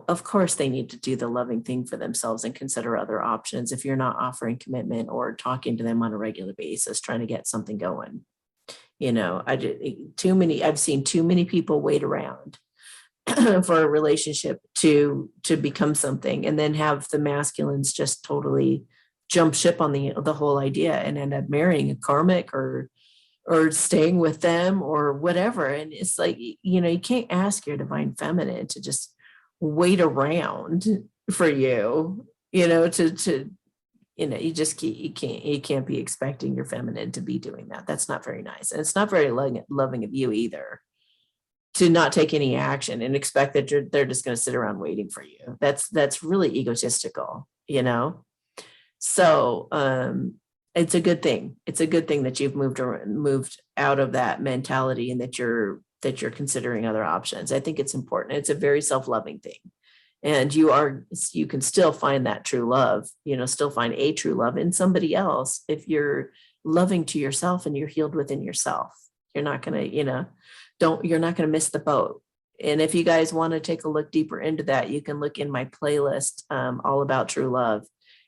of course they need to do the loving thing for themselves and consider other options if you're not offering commitment or talking to them on a regular basis, trying to get something going. I've seen too many people wait around for a relationship to become something, and then have the masculines just totally jump ship on the whole idea and end up marrying a karmic or staying with them or whatever. And it's like, you can't ask your divine feminine to just wait around for you, you can't be expecting your feminine to be doing that. That's not very nice. And it's not very loving of you either, to not take any action and expect that they're just going to sit around waiting for you. That's really egotistical, So it's a good thing. It's a good thing that you've moved out of that mentality, and that you're considering other options. I think it's important. It's a very self-loving thing. And you can still find that true love, still find a true love in somebody else if you're loving to yourself and you're healed within yourself. You're not going to, you're not going to miss the boat. And if you guys want to take a look deeper into that, you can look in my playlist, all about true love.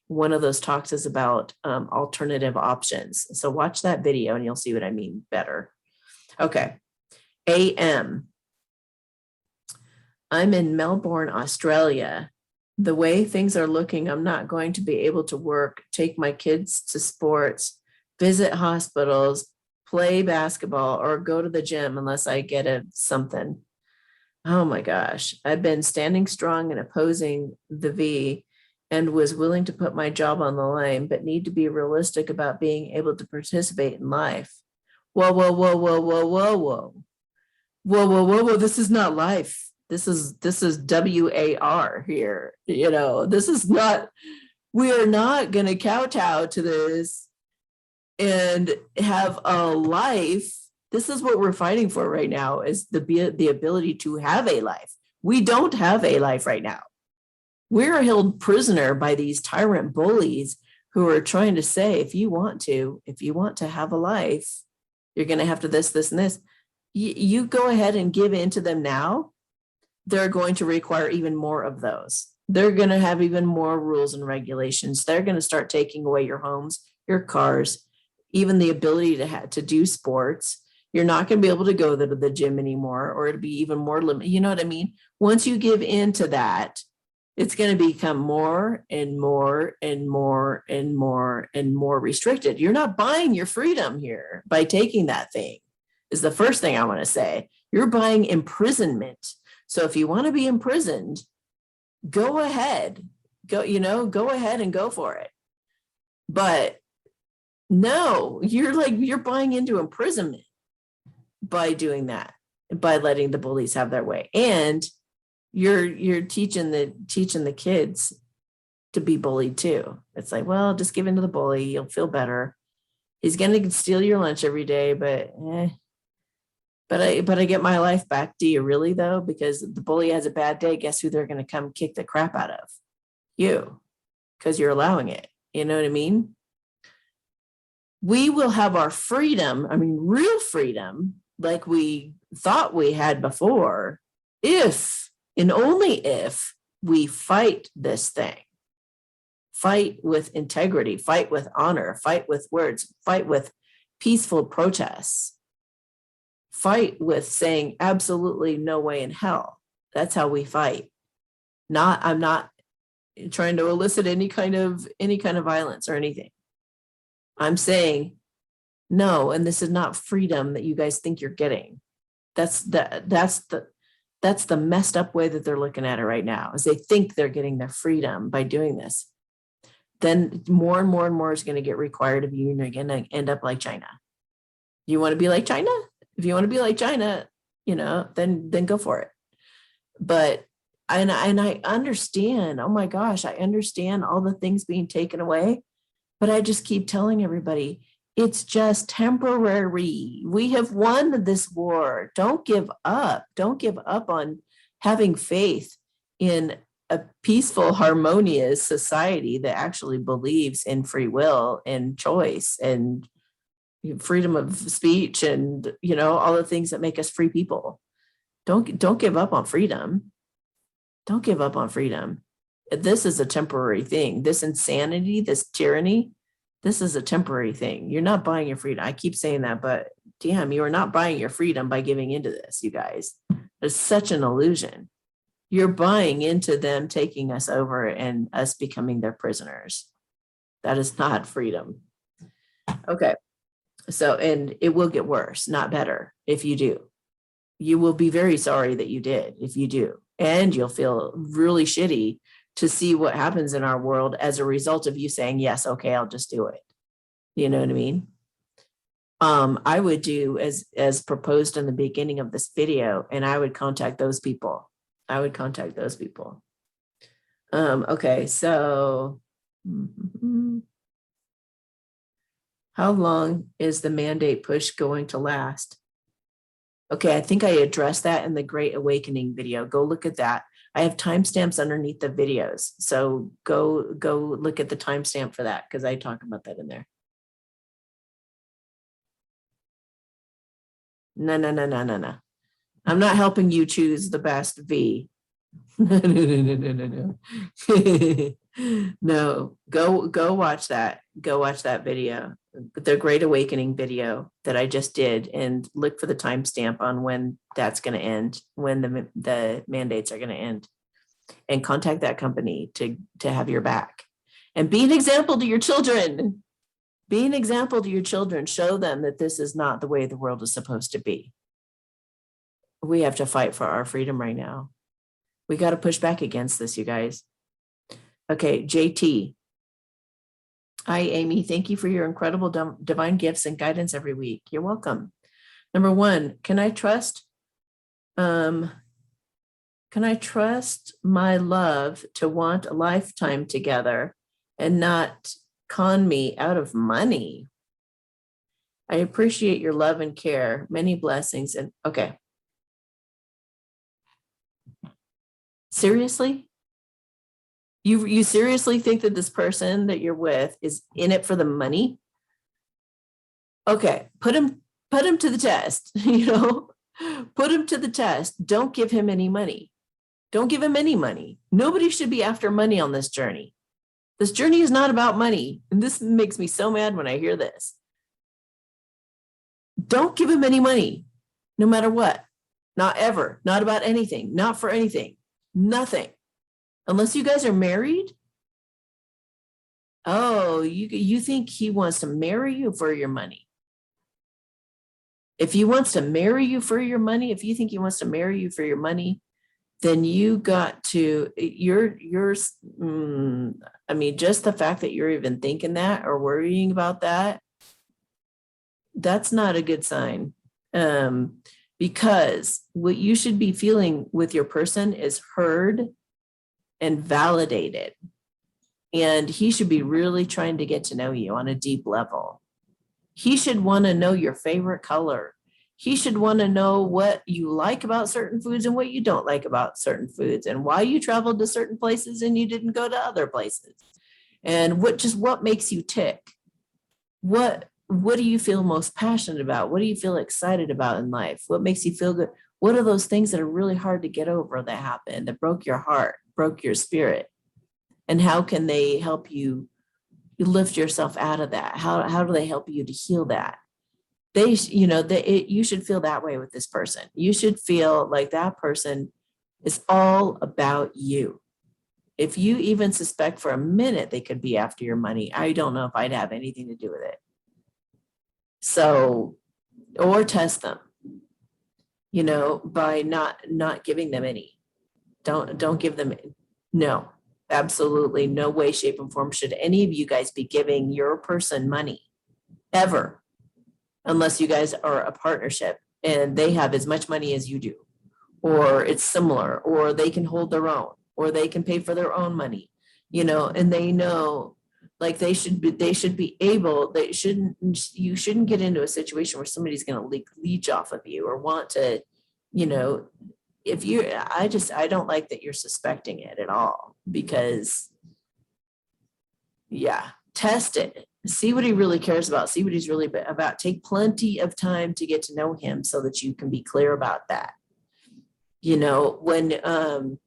One of those talks is about alternative options. So watch that video and you'll see what I mean better. Okay. AM. I'm in Melbourne, Australia. The way things are looking, I'm not going to be able to work, take my kids to sports, visit hospitals, play basketball, or go to the gym unless I get something. Oh my gosh. I've been standing strong and opposing the V, and was willing to put my job on the line, but need to be realistic about being able to participate in life. Whoa, whoa, whoa, whoa, whoa, whoa, whoa. Whoa, whoa, whoa, whoa. This is not life. This is WAR here. This is not, we are not going to kowtow to this and have a life. This is what we're fighting for right now, is the ability to have a life. We don't have a life right now. We're held prisoner by these tyrant bullies who are trying to say, if you want to have a life, you're going to have to this, and this. You go ahead and give in to them now. They're going to require even more of those. They're going to have even more rules and regulations. They're going to start taking away your homes, your cars, even the ability to do sports. You're not going to be able to go to the gym anymore, or it'll be even more limited. You know what I mean? Once you give in to that, it's going to become more and more and more and more and more restricted. You're not buying your freedom here by taking that thing, is the first thing I want to say. You're buying imprisonment. So if you want to be imprisoned, go ahead. Go ahead and go for it. But no, you're buying into imprisonment by doing that, by letting the bullies have their way. And you're teaching the kids to be bullied too. It's like, well, just give in to the bully, you'll feel better. He's going to steal your lunch every day, but I get my life back. Do you really though? Because the bully has a bad day, guess who they're going to come kick the crap out of? You, because you're allowing it. You know what I mean? We will have our freedom, real freedom, like we thought we had before, if and only if we fight this thing. Fight with integrity, fight with honor, fight with words, fight with peaceful protests, fight with saying absolutely no way in hell. That's how we fight. I'm not trying to elicit any kind of violence or anything. I'm saying no, and this is not freedom that you guys think you're getting. That's the That's the messed up way that they're looking at it right now, is they think they're getting their freedom by doing this. Then more and more and more is going to get required of you, and you're going to end up like China. You want to be like China? If you want to be like China, then go for it. But and I understand, oh my gosh, I understand all the things being taken away, but I just keep telling everybody, it's just temporary. We have won this war. Don't give up. Don't give up on having faith in a peaceful, harmonious society that actually believes in free will and choice and freedom of speech and, all the things that make us free people. Don't give up on freedom. Don't give up on freedom. This is a temporary thing. This insanity, this tyranny, this is a temporary thing. You're not buying your freedom. I keep saying that, but damn, you are not buying your freedom by giving into this, you guys. It's such an illusion. You're buying into them taking us over and us becoming their prisoners. That is not freedom. Okay. So, and it will get worse, not better, if you do. You will be very sorry that you did if you do. And you'll feel really shitty to see what happens in our world as a result of you saying, yes, okay, I'll just do it. You know what I mean? I would do as proposed in the beginning of this video, and I would contact those people. Okay, so how long is the mandate push going to last? Okay, I think I addressed that in the Great Awakening video. Go look at that. I have timestamps underneath the videos. So go look at the timestamp for that, because I talk about that in there. No. I'm not helping you choose the best V. No. No, go watch that. Go watch that video, the Great Awakening video that I just did, and look for the timestamp on when that's going to end, when the mandates are going to end, and contact that company to have your back, and be an example to your children. Be an example to your children. Show them that this is not the way the world is supposed to be. We have to fight for our freedom right now. We got to push back against this, you guys. Okay, JT. Hi, Amy. Thank you for your incredible divine gifts and guidance every week. You're welcome. Number one, can I trust my love to want a lifetime together and not con me out of money? I appreciate your love and care. Many blessings. And okay. Seriously? You seriously think that this person that you're with is in it for the money? Okay, put him to the test, put him to the test. Don't give him any money. Don't give him any money. Nobody should be after money on this journey. This journey is not about money. And this makes me so mad when I hear this. Don't give him any money, no matter what. Not ever, not about anything, not for anything, nothing. Unless you guys are married. Oh, you think he wants to marry you for your money? If he wants to marry you for your money, if you think he wants to marry you for your money, then you got to, just the fact that you're even thinking that or worrying about that, that's not a good sign. Because what you should be feeling with your person is heard and validated. And he should be really trying to get to know you on a deep level. He should want to know your favorite color. He should want to know what you like about certain foods and what you don't like about certain foods, and why you traveled to certain places and you didn't go to other places. And what makes you tick? What do you feel most passionate about? What do you feel excited about in life? What makes you feel good? What are those things that are really hard to get over that happened, that broke your heart, broke your spirit? And how can they help you lift yourself out of that? How do they help you to heal that? You should feel that way with this person. You should feel like that person is all about you. If you even suspect for a minute they could be after your money, I don't know if I'd have anything to do with it. So, or test them. you know, by not giving them any. Don't give them, no, absolutely no way, shape, and form should any of you guys be giving your person money ever, unless you guys are a partnership and they have as much money as you do, or it's similar, or they can hold their own, or they can pay for their own money, you know, and they know, like they should be able, you shouldn't get into a situation where somebody's going to leech off of you or want to, you know, if you, I don't like that you're suspecting it at all, because yeah, test it, see what he really cares about, see what he's really about, take plenty of time to get to know him so that you can be clear about that. You know, when there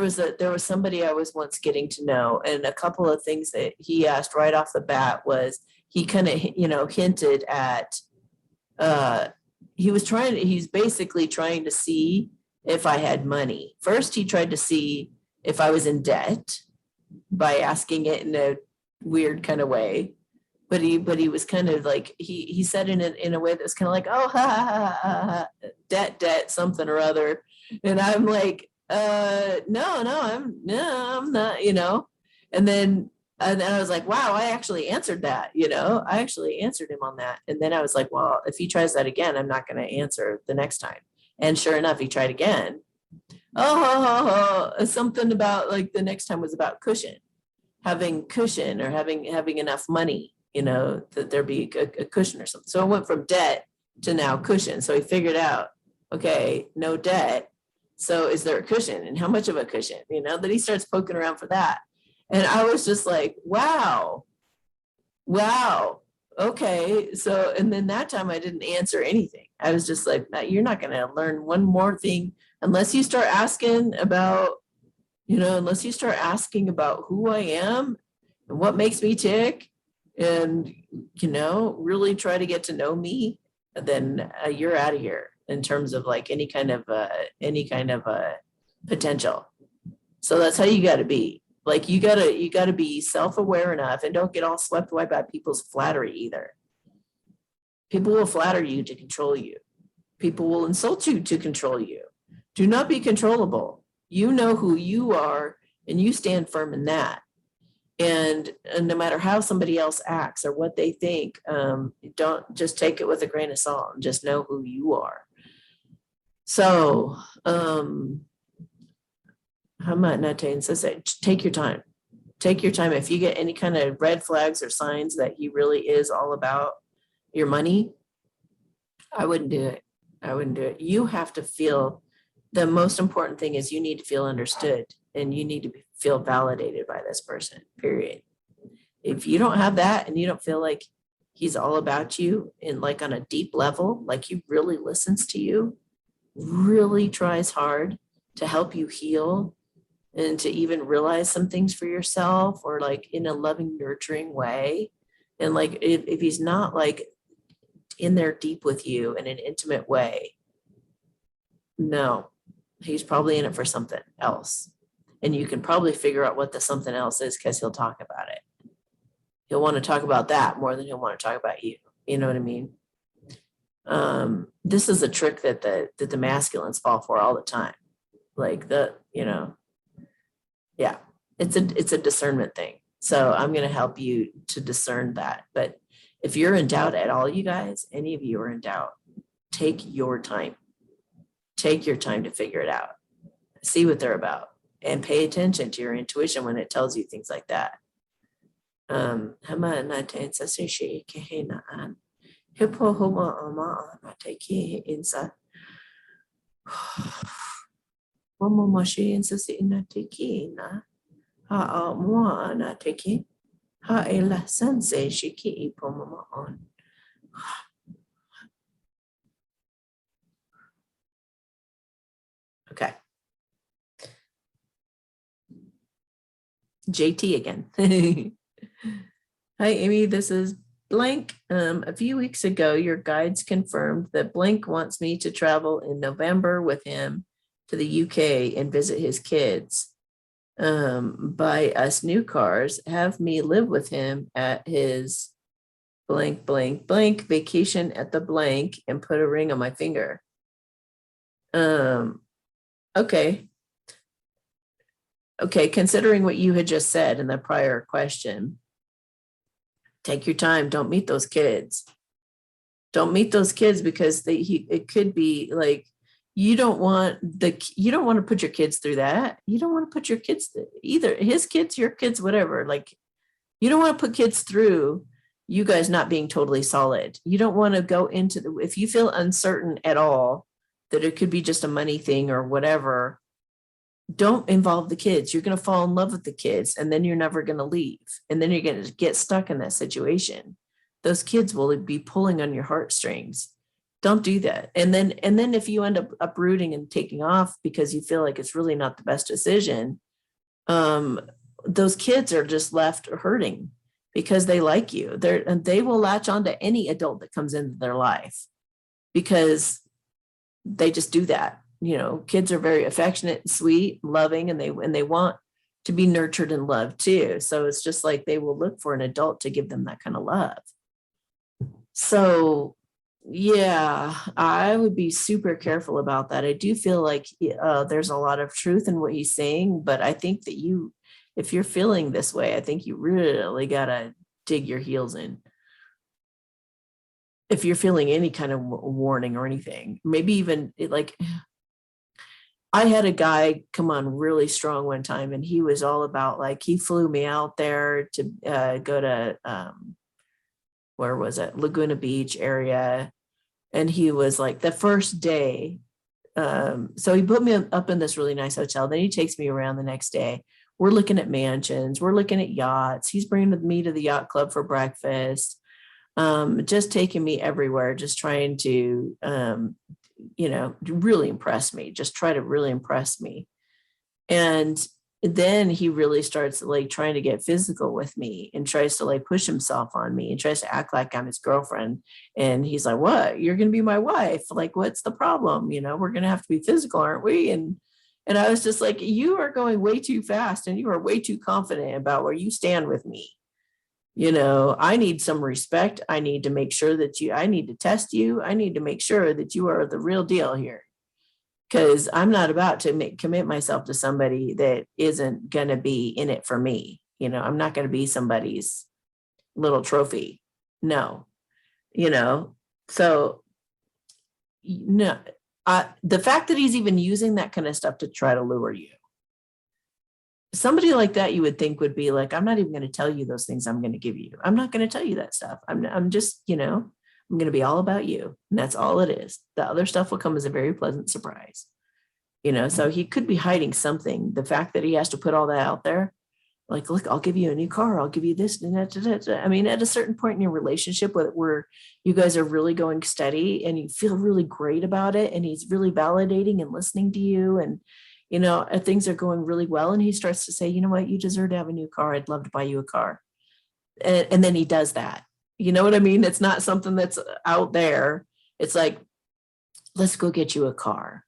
was somebody I was once getting to know, and a couple of things that he asked right off the bat was, he kind of, you know, hinted at, he's basically trying to see if I had money. First, he tried to see if I was in debt by asking it in a weird kind of way. But he was kind of like, he said in a way that's kind of like, oh, ha, ha, ha, ha, debt, something or other. And I'm like, no, I'm not, you know. And then I was like, wow, I actually answered that, you know, I actually answered him on that. And then I was like, well, if he tries that again, I'm not going to answer the next time. And sure enough, he tried again. Something about, like, the next time was about having cushion, or having enough money, you know, that there be a cushion or something. So it went from debt to now cushion. So he figured out, okay, no debt. So is there a cushion, and how much of a cushion? You know, that he starts poking around for that. And I was just like, wow. Okay. So, and then that time I didn't answer anything. I was just like, you're not going to learn one more thing unless you start asking about, you know, unless you start asking about who I am and what makes me tick, and, you know, really try to get to know me, then you're out of here in terms of like any kind of potential. So that's how you got to be. Like, you gotta be self-aware enough, and don't get all swept away by people's flattery either. People will flatter you to control you. People will insult you to control you. Do not be controllable. You know who you are, and you stand firm in that. And no matter how somebody else acts or what they think, don't just take it with a grain of salt, and just know who you are. So, take your time. Take your time. If you get any kind of red flags or signs that he really is all about your money, I wouldn't do it. You have to feel, the most important thing is you need to feel understood, and you need to feel validated by this person, period. If you don't have that, and you don't feel like he's all about you in, like, on a deep level, like he really listens to you, really tries hard to help you heal, and to even realize some things for yourself, or like in a loving, nurturing way. And like, if he's not like in there deep with you in an intimate way, no, he's probably in it for something else. And you can probably figure out what the something else is, because he'll talk about it. He'll want to talk about that more than he'll want to talk about you. You know what I mean? This is a trick that the masculines fall for all the time. Like, yeah, it's a discernment thing. So I'm going to help you to discern that. But if you're in doubt at all, you guys, any of you are in doubt, take your time. Take your time to figure it out. See what they're about, and pay attention to your intuition when it tells you things like that. Okay. JT again. Hi, Amy. This is blank. A few weeks ago, your guides confirmed that blank wants me to travel in November with him to the UK and visit his kids. Buy us new cars, have me live with him at his blank, blank, blank, vacation at the blank, and put a ring on my finger. Okay. Okay, considering what you had just said in the prior question, take your time. Don't meet those kids. Don't meet those kids because it could be like you don't want to put your kids through that. You don't want to put your kids either, his kids, your kids, whatever. Like you don't want to put kids through you guys not being totally solid. You don't want to go into if you feel uncertain at all that it could be just a money thing or whatever, don't involve the kids. You're going to fall in love with the kids and then you're never going to leave. And then you're going to get stuck in that situation. Those kids will be pulling on your heartstrings. Don't do that. And then if you end up uprooting and taking off because you feel like it's really not the best decision, those kids are just left hurting because they like you. And they will latch on to any adult that comes into their life because they just do that. Kids are very affectionate, sweet, loving, and they want to be nurtured and loved too. So it's just like they will look for an adult to give them that kind of love. So yeah, I would be super careful about that. I do feel like there's a lot of truth in what he's saying, but I think that if you're feeling this way, I think you really gotta dig your heels in. If you're feeling any kind of warning or anything, maybe even I had a guy come on really strong one time and he was all about he flew me out there to go to, where was it? Laguna Beach area. And he was like the first day. So he put me up in this really nice hotel. Then he takes me around the next day. We're looking at mansions. We're looking at yachts. He's bringing me to the yacht club for breakfast. Just taking me everywhere, just trying to, really impress me, just try to really impress me. And then he really starts trying to get physical with me and tries to push himself on me and tries to act like I'm his girlfriend. And he's like, what? You're going to be my wife. What's the problem? We're going to have to be physical, aren't we? And I was just like, you are going way too fast and you are way too confident about where you stand with me. I need some respect. I need to make sure that I need to test you. I need to make sure that you are the real deal here. Because I'm not about to commit myself to somebody that isn't going to be in it for me. I'm not going to be somebody's little trophy. No, so no, the fact that he's even using that kind of stuff to try to lure you. Somebody like that you would think would be like, I'm not even going to tell you those things I'm going to give you. I'm not going to tell you that stuff. I'm just, I'm going to be all about you. And that's all it is. The other stuff will come as a very pleasant surprise. So he could be hiding something. The fact that he has to put all that out there, look, I'll give you a new car. I'll give you this and that. I mean, at a certain point in your relationship where you guys are really going steady and you feel really great about it. And he's really validating and listening to you. And things are going really well. And he starts to say, you know what, you deserve to have a new car. I'd love to buy you a car. And then he does that. You know what I mean? It's not something that's out there. It's like, let's go get you a car.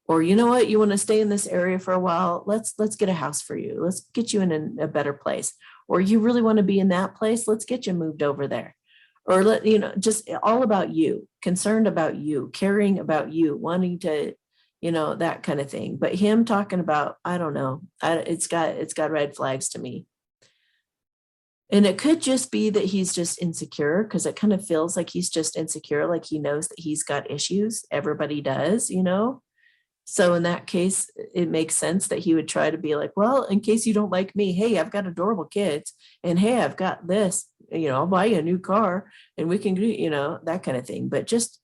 Or you know what, you want to stay in this area for a while. Let's get a house for you. Let's get you in a better place. Or you really want to be in that place. Let's get you moved over there. Or just all about you, concerned about you, caring about you, wanting to, that kind of thing. But him talking about, I don't know, it's got red flags to me. And it could just be that he's just insecure, because it kind of feels like he's just insecure, like he knows that he's got issues. Everybody does, So in that case, it makes sense that he would try to be like, well, in case you don't like me, hey, I've got adorable kids, and hey, I've got this, I'll buy you a new car and we can do, that kind of thing. But just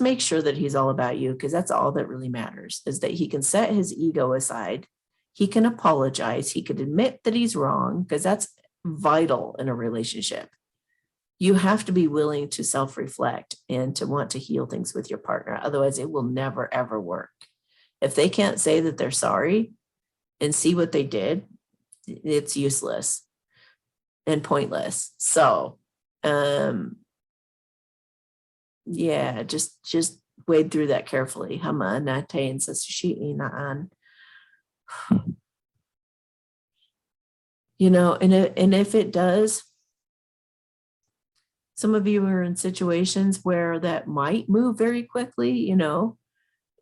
make sure that he's all about you, because that's all that really matters, is that he can set his ego aside. He can apologize. He could admit that he's wrong, because that's vital in a relationship. You have to be willing to self-reflect and to want to heal things with your partner. Otherwise, it will never, ever work. If they can't say that they're sorry and see what they did, it's useless and pointless. So, yeah, just wade through that carefully. Hama nate and sasushi naan. And if it does, Some of you are in situations where that might move very quickly, you know,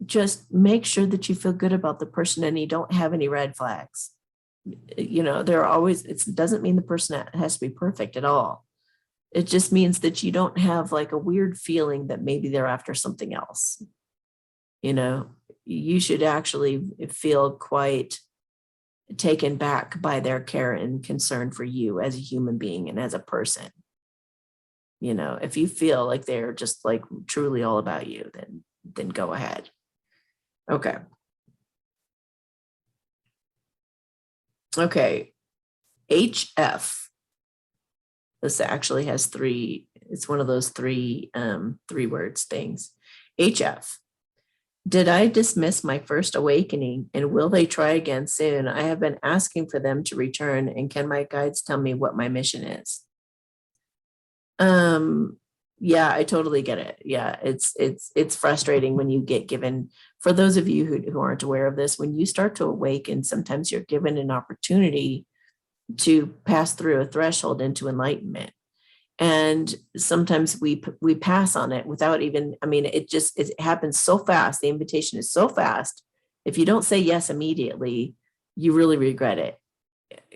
just make sure that you feel good about the person and you don't have any red flags. You know, there are always, it doesn't mean the person has to be perfect at all. It just means that you don't have like a weird feeling that maybe they're after something else. You know, you should actually feel quite taken back by their care and concern for you as a human being and as a person. You know, if you feel like they're just like truly all about you, then go ahead. Okay. Okay. HF. This actually has three, it's one of those three words things. HF. Did I dismiss my first awakening and will they try again soon? I have been asking for them to return and can my guides tell me what my mission is? Yeah, I totally get it. Yeah, it's frustrating when you get given, for those of you who aren't aware of this, when you start to awaken, sometimes you're given an opportunity to pass through a threshold into enlightenment. And sometimes we pass on it without even, I mean, it happens so fast. The invitation is so fast. If you don't say yes immediately, you really regret it.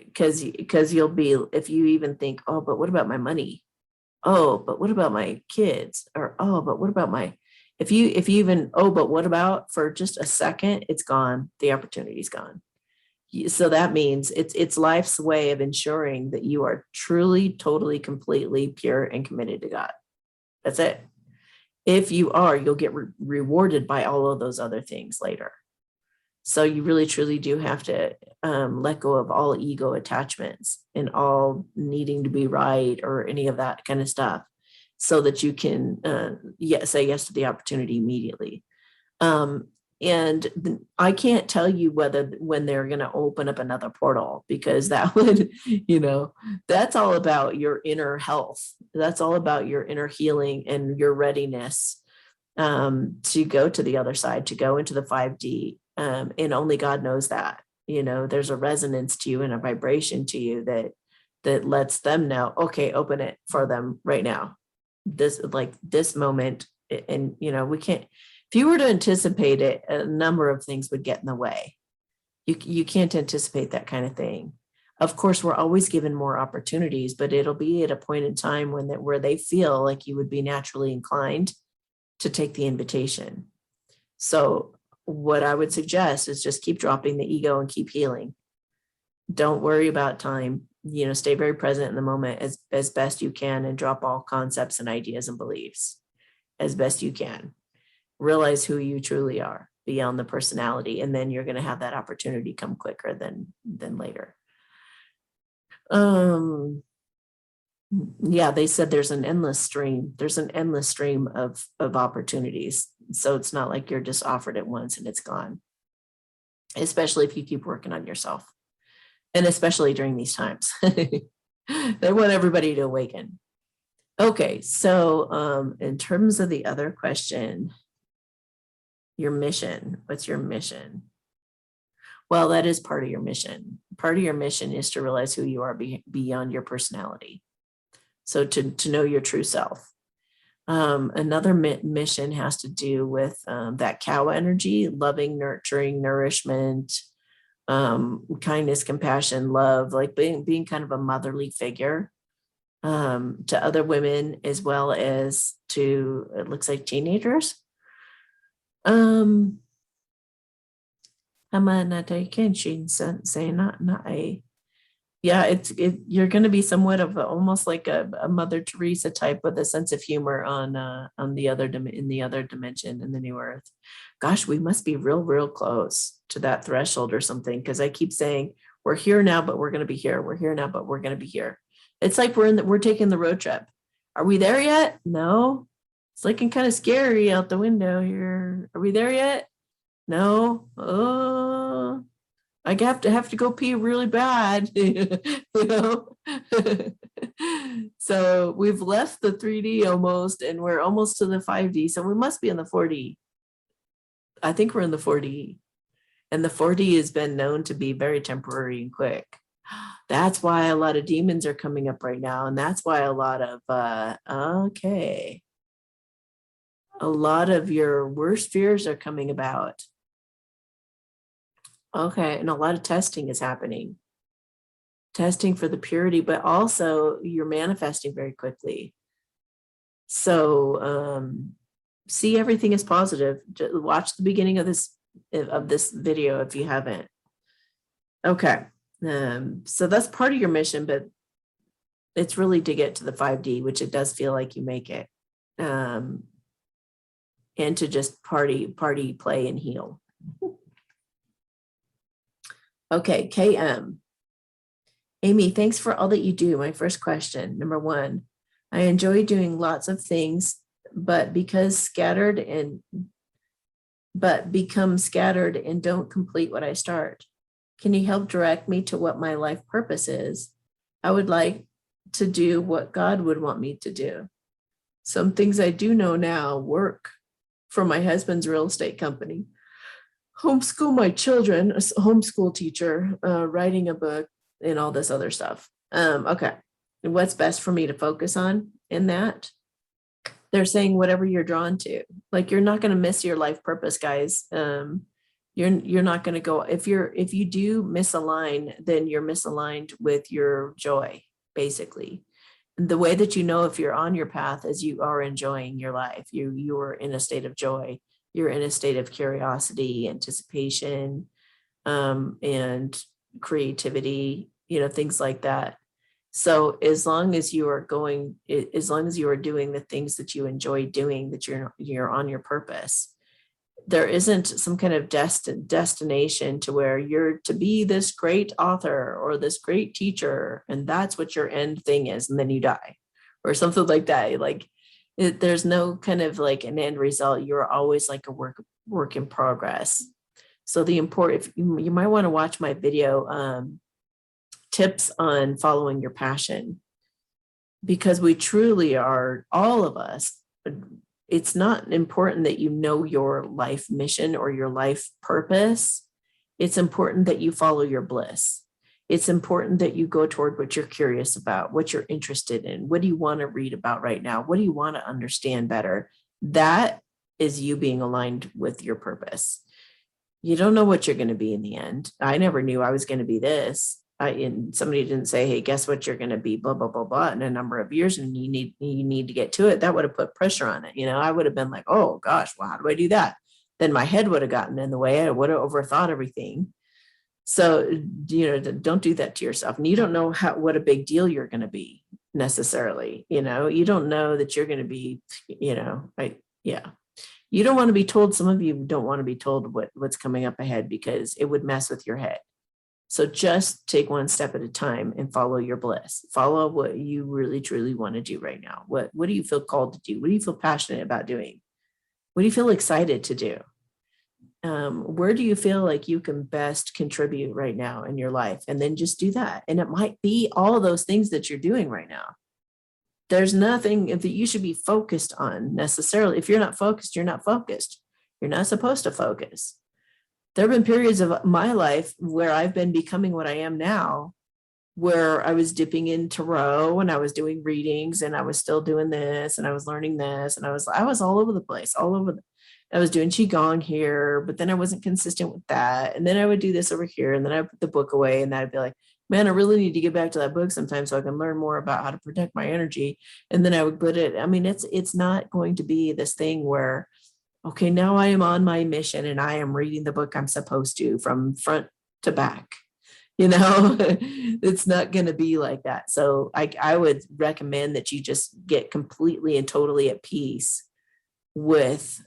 Because you'll be, if you even think, oh, but what about my money? Oh, but what about my kids? Or, oh, but what about my, if you even, oh, but what about, for just a second, it's gone. The opportunity's gone. So that means it's life's way of ensuring that you are truly, totally, completely pure and committed to God. That's it. If you are, you'll get rewarded by all of those other things later. So you really, truly do have to let go of all ego attachments and all needing to be right or any of that kind of stuff so that you can say yes to the opportunity immediately. And I can't tell you when they're going to open up another portal, because that would, you know, that's all about your inner health. That's all about your inner healing and your readiness to go to the other side, to go into the 5D. And only God knows that. You know, there's a resonance to you and a vibration to you that lets them know, okay, open it for them right now. This moment. And, you know, we can't, if you were to anticipate it, a number of things would get in the way. You can't anticipate that kind of thing. Of course, we're always given more opportunities, but it'll be at a point in time where they feel like you would be naturally inclined to take the invitation. So what I would suggest is just keep dropping the ego and keep healing. Don't worry about time. You know, stay very present in the moment as best you can and drop all concepts and ideas and beliefs as best you can. Realize who you truly are beyond the personality, and then you're going to have that opportunity come quicker than later. Yeah, they said there's an endless stream. There's an endless stream of opportunities. So it's not like you're just offered it once and it's gone, especially if you keep working on yourself, and especially during these times. They want everybody to awaken. Okay, so in terms of the other question, your mission, what's your mission? Well, that is part of your mission. Part of your mission is to realize who you are beyond your personality. So to know your true self. Another mission has to do with that cow energy, loving, nurturing, nourishment, kindness, compassion, love, like being kind of a motherly figure to other women, as well as to, it looks like, teenagers. Yeah, you're going to be somewhat of almost like a Mother Teresa type with a sense of humor on the other in the other dimension in the new earth. Gosh, we must be real close to that threshold or something, because I keep saying we're here now, but we're going to be here. We're here now, but we're going to be here. It's like we're taking the road trip. Are we there yet? No. It's looking kind of scary out the window here. Are we there yet? No. Oh. I have to go pee really bad, you know. So we've left the 3D almost, and we're almost to the 5D. So we must be in the 4D. I think we're in the 4D, and the 4D has been known to be very temporary and quick. That's why a lot of demons are coming up right now. And that's why a lot of, okay. A lot of your worst fears are coming about. Okay. And a lot of testing is happening. Testing for the purity, but also you're manifesting very quickly. So see everything as positive. Watch the beginning of this video if you haven't. Okay. So that's part of your mission, but it's really to get to the 5D, which it does feel like you make it. And to just party, play, and heal. Okay, KM. Amy, thanks for all that you do. My first question, number one, I enjoy doing lots of things, but become scattered and don't complete what I start. Can you help direct me to what my life purpose is? I would like to do what God would want me to do. Some things I do know now: work for my husband's real estate company, homeschool my children, a homeschool teacher, writing a book, and all this other stuff. Okay. And what's best for me to focus on in that? They're saying whatever you're drawn to. Like, you're not going to miss your life purpose, guys. You're not going to go, if you do misalign, then you're misaligned with your joy, basically. The way that you know if you're on your path is you are enjoying your life. You are in a state of joy. You're in a state of curiosity, anticipation, and creativity, things like that. So as long as you are doing the things that you enjoy doing, that you're on your purpose, there isn't some kind of destination to where you're to be this great author or this great teacher, and that's what your end thing is, and then you die or something like that. Like, there's no kind of like an end result. You're always like a work in progress. So if you might want to watch my video, tips on following your passion, because we truly are, all of us. It's not important that you know your life mission or your life purpose. It's important that you follow your bliss. It's important that you go toward what you're curious about, what you're interested in. What do you want to read about right now? What do you want to understand better? That is you being aligned with your purpose. You don't know what you're going to be in the end. I never knew I was going to be this. And somebody didn't say, hey, guess what you're going to be, blah, blah, blah, blah, in a number of years, and you need to get to it. That would have put pressure on it. I would have been like, oh gosh, well, how do I do that? Then my head would have gotten in the way. I would have overthought everything. So, don't do that to yourself. And you don't know what a big deal you're going to be necessarily. You don't know that you're going to be, You don't want to be told. Some of you don't want to be told what's coming up ahead, because it would mess with your head. So just take one step at a time and follow your bliss. Follow what you really, truly want to do right now. What do you feel called to do? What do you feel passionate about doing? What do you feel excited to do? Where do you feel like you can best contribute right now in your life? And then just do that. And it might be all of those things that you're doing right now. There's nothing that you should be focused on necessarily. If you're not focused, you're not focused. You're not supposed to focus. There have been periods of my life where I've been becoming what I am now, where I was dipping in tarot and I was doing readings and I was still doing this and I was learning this and I was all over the place, I was doing Qigong here, but then I wasn't consistent with that. And then I would do this over here, and then I put the book away, and I'd be like, man, I really need to get back to that book sometime so I can learn more about how to protect my energy. And then I would put it, it's not going to be this thing where, okay, now I am on my mission and I am reading the book I'm supposed to from front to back. It's not going to be like that. So I would recommend that you just get completely and totally at peace with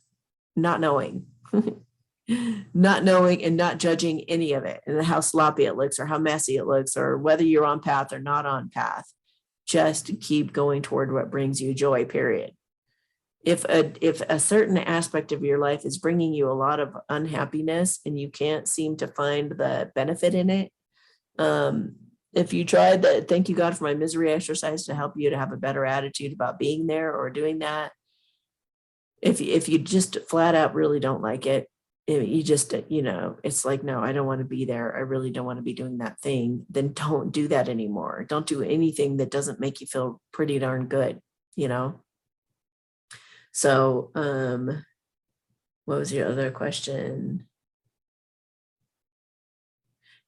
not knowing, and not judging any of it, and how sloppy it looks or how messy it looks or whether you're on path or not on path. Just keep going toward what brings you joy, period. If a certain aspect of your life is bringing you a lot of unhappiness and you can't seem to find the benefit in it, if you tried that, thank you God for my misery exercise to help you to have a better attitude about being there or doing that. If you just flat out really don't like it you just, it's like, no, I don't want to be there. I really don't want to be doing that thing. Then don't do that anymore. Don't do anything that doesn't make you feel pretty darn good, So, what was your other question?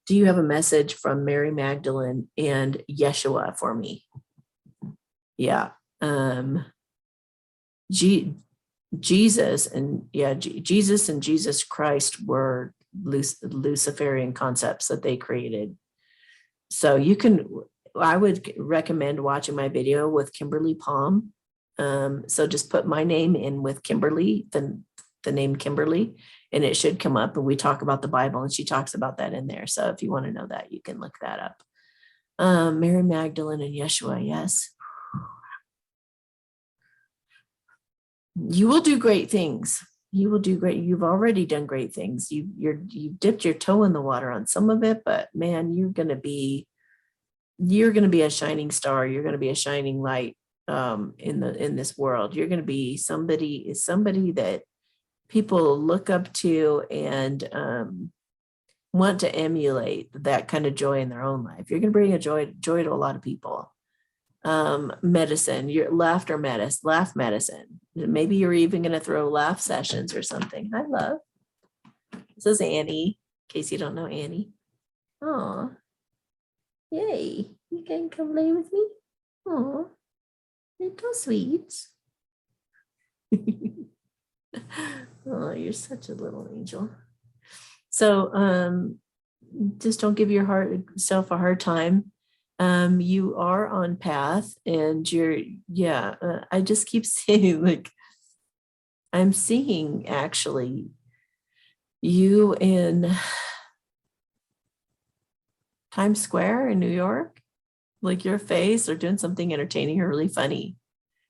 Do you have a message from Mary Magdalene and Yeshua for me? Yeah. Jesus and Jesus Christ were Luciferian concepts that they created. So I would recommend watching my video with Kimberly Palm. So just put my name in with Kimberly, the name Kimberly, and it should come up, and we talk about the Bible, and she talks about that in there. So if you want to know that, you can look that up. Mary Magdalene and Yeshua, yes. You will do great things. You will do great. You've already done great things. You've dipped your toe in the water on some of it, but man, you're going to be a shining star. You're going to be a shining light in this world. You're going to be somebody that people look up to and want to emulate that kind of joy in their own life. You're going to bring a joy to a lot of people. Medicine, your laugh medicine. Maybe you're even going to throw laugh sessions or something. Hi, love. This is Annie, in case you don't know Annie. Oh, yay. You can come play with me? Oh, little sweet. Oh, you're such a little angel. So just don't give yourself a hard time. You are on path, and I just keep saying, like, I'm seeing actually you in Times Square in New York, like your face, or doing something entertaining or really funny.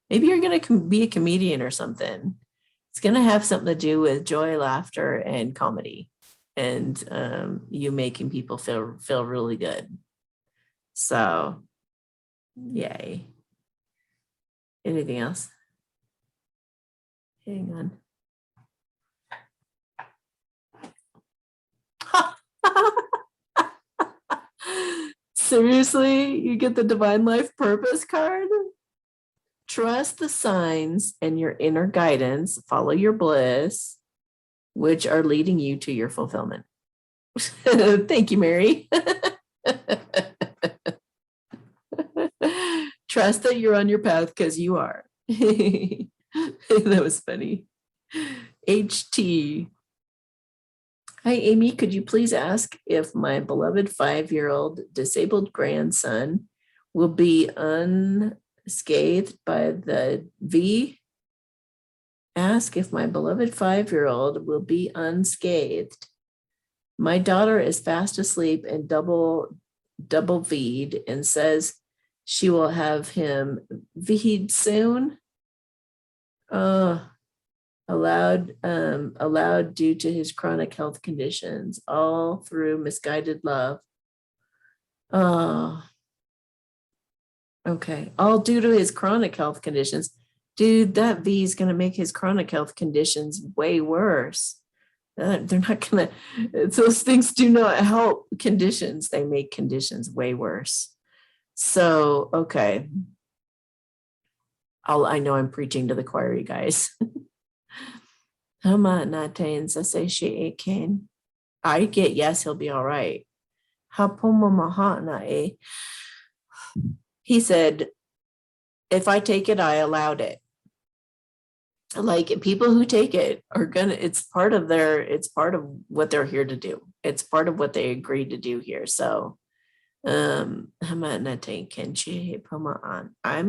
Maybe you're going to be a comedian or something. It's going to have something to do with joy, laughter, and comedy, and you making people feel really good. So, yay. Anything else? Hang on. Seriously, you get the Divine Life Purpose card? Trust the signs and your inner guidance. Follow your bliss, which are leading you to your fulfillment. Thank you, Mary. Trust that you're on your path, because you are. That was funny. HT. Hi, Amy. Could you please ask if my beloved 5-year-old disabled grandson will be unscathed by the V? Ask if my beloved 5-year-old will be unscathed. My daughter is fast asleep and double V'd and says she will have him V'd soon. Allowed due to his chronic health conditions, all through misguided love. Okay. All due to his chronic health conditions. Dude, that V is going to make his chronic health conditions way worse. They're not going to, those things do not help conditions. They make conditions way worse. So, okay. I know I'm preaching to the choir, you guys. I get yes, he'll be all right. He said, if I take it, I allowed it. Like, people who take it are gonna, it's part of what they're here to do. It's part of what they agreed to do here. So I'm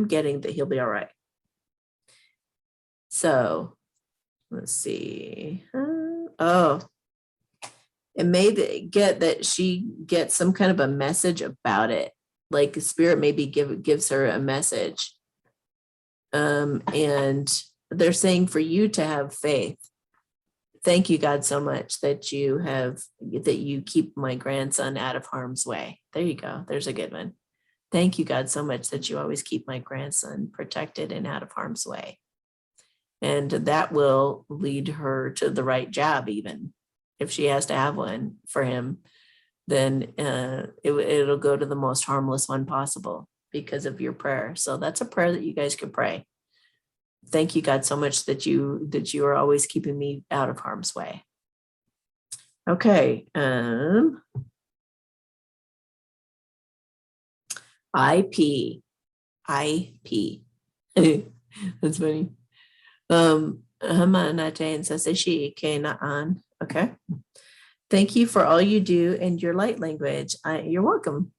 getting that he'll be all right. So let's see. It may get that she gets some kind of a message about it. Like, the spirit maybe gives her a message. And they're saying for you to have faith. Thank you, God, so much that you keep my grandson out of harm's way. There you go. There's a good one. Thank you, God, so much that you always keep my grandson protected and out of harm's way. And that will lead her to the right job even. if she has to have one for him, then it'll go to the most harmless one possible because of your prayer. So that's a prayer that you guys could pray. Thank you, God, so much that you are always keeping me out of harm's way. Okay. IP. That's funny. Okay. Thank you for all you do and your light language. You're welcome.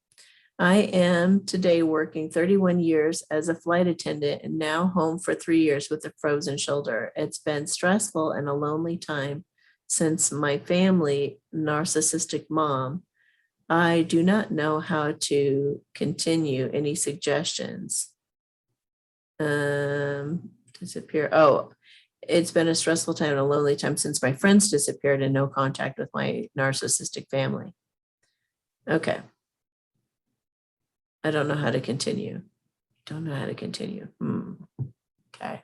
I am today working 31 years as a flight attendant and now home for 3 years with a frozen shoulder. It's been stressful and a lonely time since my family narcissistic mom. I do not know how to continue. Any suggestions? Disappear. Oh, it's been a stressful time and a lonely time since my friends disappeared and no contact with my narcissistic family. Okay. I don't know how to continue. Don't know how to continue. Okay.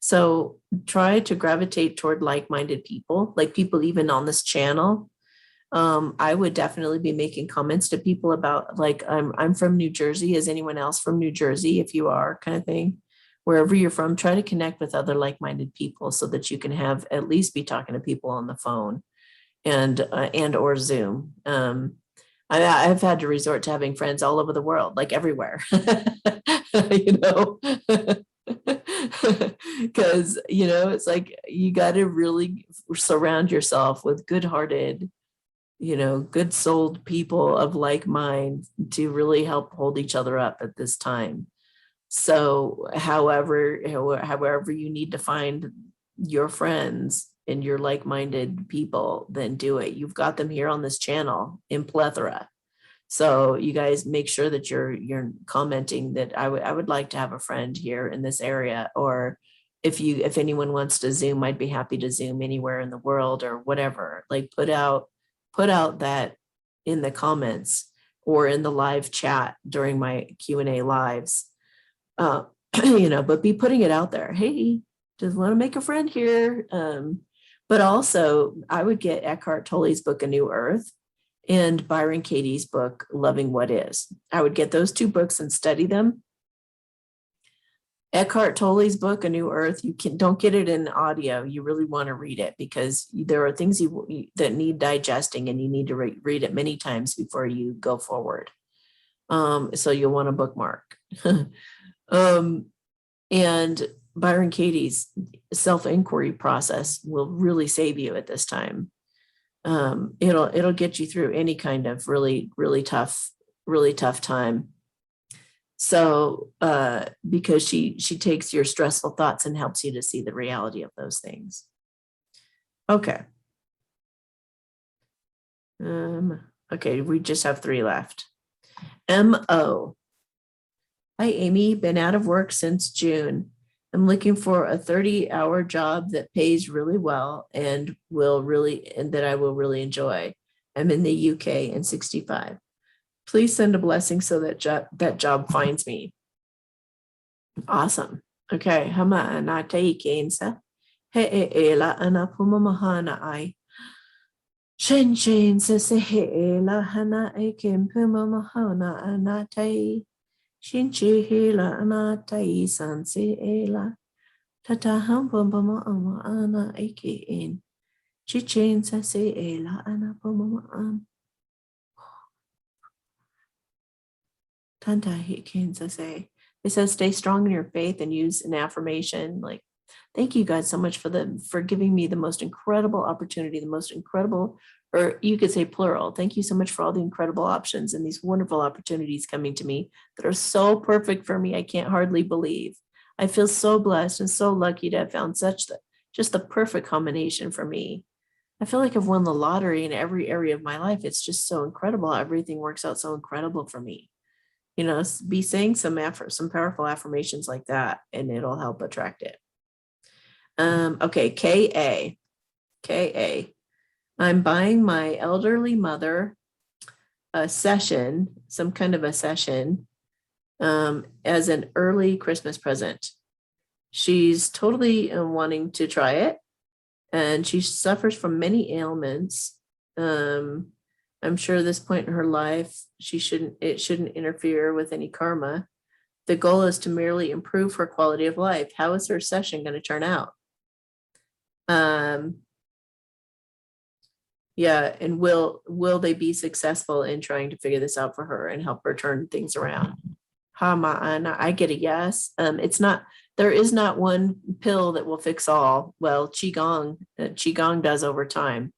So try to gravitate toward like-minded people, like people even on this channel. I would definitely be making comments to people about, like, I'm from New Jersey. Is anyone else from New Jersey? If you are, kind of thing. Wherever you're from, try to connect with other like-minded people so that you can have at least be talking to people on the phone and or Zoom. I've had to resort to having friends all over the world, like everywhere, because, it's like you got to really surround yourself with good-hearted, good-souled people of like mind to really help hold each other up at this time. So however you need to find your friends and your like-minded people, then do it. You've got them here on this channel in plethora. So you guys make sure that you're commenting that I would like to have a friend here in this area, or if anyone wants to Zoom, I'd be happy to Zoom anywhere in the world or whatever. Like put out that in the comments or in the live chat during my Q&A lives. But be putting it out there. Hey, just want to make a friend here. But also I would get Eckhart Tolle's book, A New Earth, and Byron Katie's book, Loving What Is. I would get those two books and study them. Eckhart Tolle's book, A New Earth, don't get it in audio. You really want to read it because there are things that need digesting, and you need to read it many times before you go forward. So you'll want to bookmark. And Byron Katie's self-inquiry process will really save you at this time. It'll get you through any kind of really, really tough time. So, because she takes your stressful thoughts and helps you to see the reality of those things. Okay. Okay, we just have 3 left. M.O. Hi, Amy. Been out of work since June. I'm looking for a 30-hour job that pays really well and that I will really enjoy. I'm in the UK and 65. Please send a blessing so that job finds me. Awesome. Okay. Hama anate kensa. He la anapuma mahana ai. Shen se he la hana ekim puma mahana anate. Shinchi hila anatai sanse ela. Tata hampuma ama ana eke in. Chichen se ela anapuma an. Tanta Hickens say. It says stay strong in your faith and use an affirmation. Like, thank you guys so much for giving me the most incredible opportunity, the most incredible, or you could say plural. Thank you so much for all the incredible options and these wonderful opportunities coming to me that are so perfect for me. I can't hardly believe. I feel so blessed and so lucky to have found just the perfect combination for me. I feel like I've won the lottery in every area of my life. It's just so incredible. Everything works out so incredible for me. Be saying some powerful affirmations like that, and it'll help attract it. Okay, K.A. I'm buying my elderly mother some kind of a session, as an early Christmas present. She's totally wanting to try it, and she suffers from many ailments. I'm sure at this point in her life, it shouldn't interfere with any karma. The goal is to merely improve her quality of life. How is her session going to turn out? Yeah, and will they be successful in trying to figure this out for her and help her turn things around? Ma'ana, I get a yes. There is not one pill that will fix all. Well, Qigong does over time.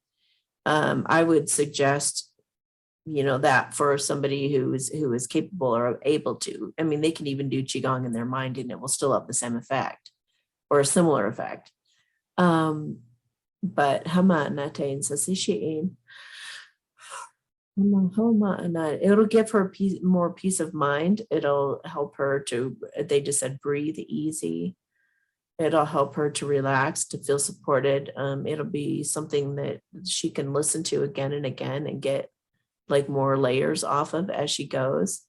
I would suggest, that for somebody who is capable or able to. I mean, they can even do Qigong in their mind and it will still have the same effect or a similar effect. But it'll give her more peace of mind. It'll help her to, they just said, breathe easy. It'll help her to relax, to feel supported. It'll be something that she can listen to again and again and get like more layers off of as she goes.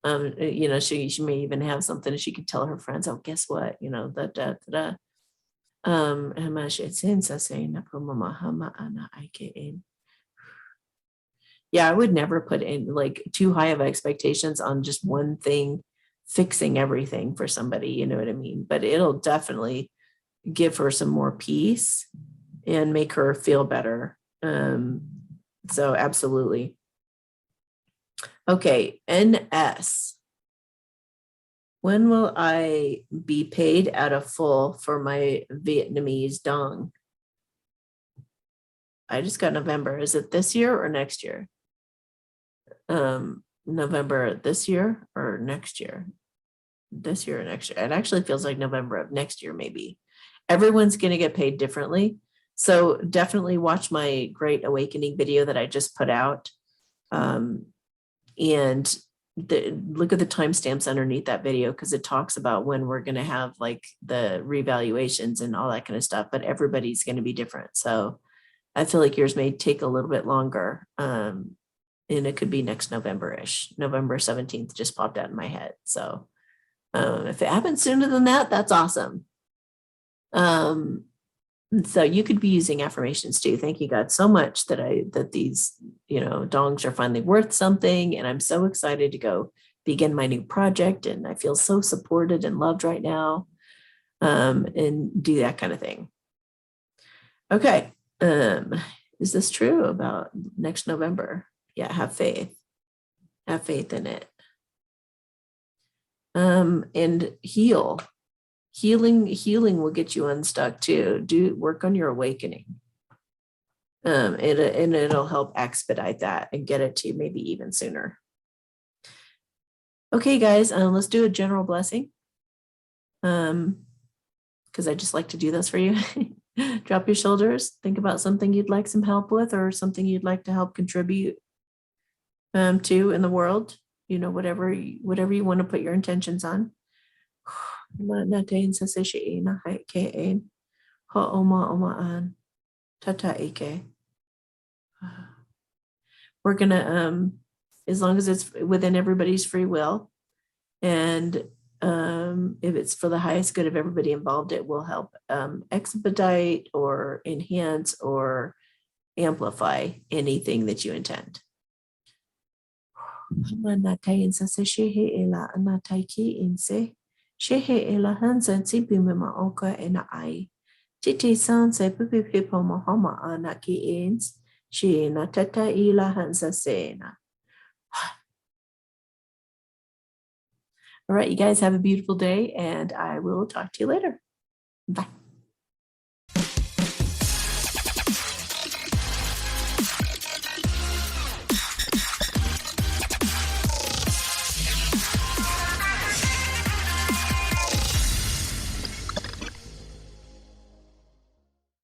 She may even have something that she can tell her friends, oh, guess what? Yeah, I would never put in like too high of expectations on just one thing fixing everything for somebody, you know what I mean? But it'll definitely give her some more peace and make her feel better. So absolutely. Okay, NS. When will I be paid out of full for my Vietnamese dong? I just got November. Is it this year or next year? November this year or next year? This year or next year? It actually feels like November of next year, maybe. Everyone's going to get paid differently. So definitely watch my Great Awakening video that I just put out. And look at the timestamps underneath that video because it talks about when we're going to have like the revaluations and all that kind of stuff, but everybody's going to be different. So I feel like yours may take a little bit longer. And it could be next November-ish. November 17th just popped out in my head. So if it happens sooner than that, that's awesome. So you could be using affirmations too. Thank you, God, so much that these, dongs are finally worth something. And I'm so excited to go begin my new project. And I feel so supported and loved right now. And do that kind of thing. Okay. Is this true about next November? Yeah, have faith. Have faith in it. And heal. Healing will get you unstuck too. Do work on your awakening. And it'll help expedite that and get it to maybe even sooner. Okay, guys, let's do a general blessing. Because I just like to do this for you. Drop your shoulders. Think about something you'd like some help with or something you'd like to help contribute to in the world. Whatever you want to put your intentions on. We're gonna, as long as it's within everybody's free will, and if it's for the highest good of everybody involved, it will help expedite or enhance or amplify anything that you intend. Shehe ela hansan sipi mema oka ena ai. Titi san se pipi pipo mahoma ana ki ins. She na tata ila hansa sena. All right, you guys have a beautiful day and I will talk to you later. Bye.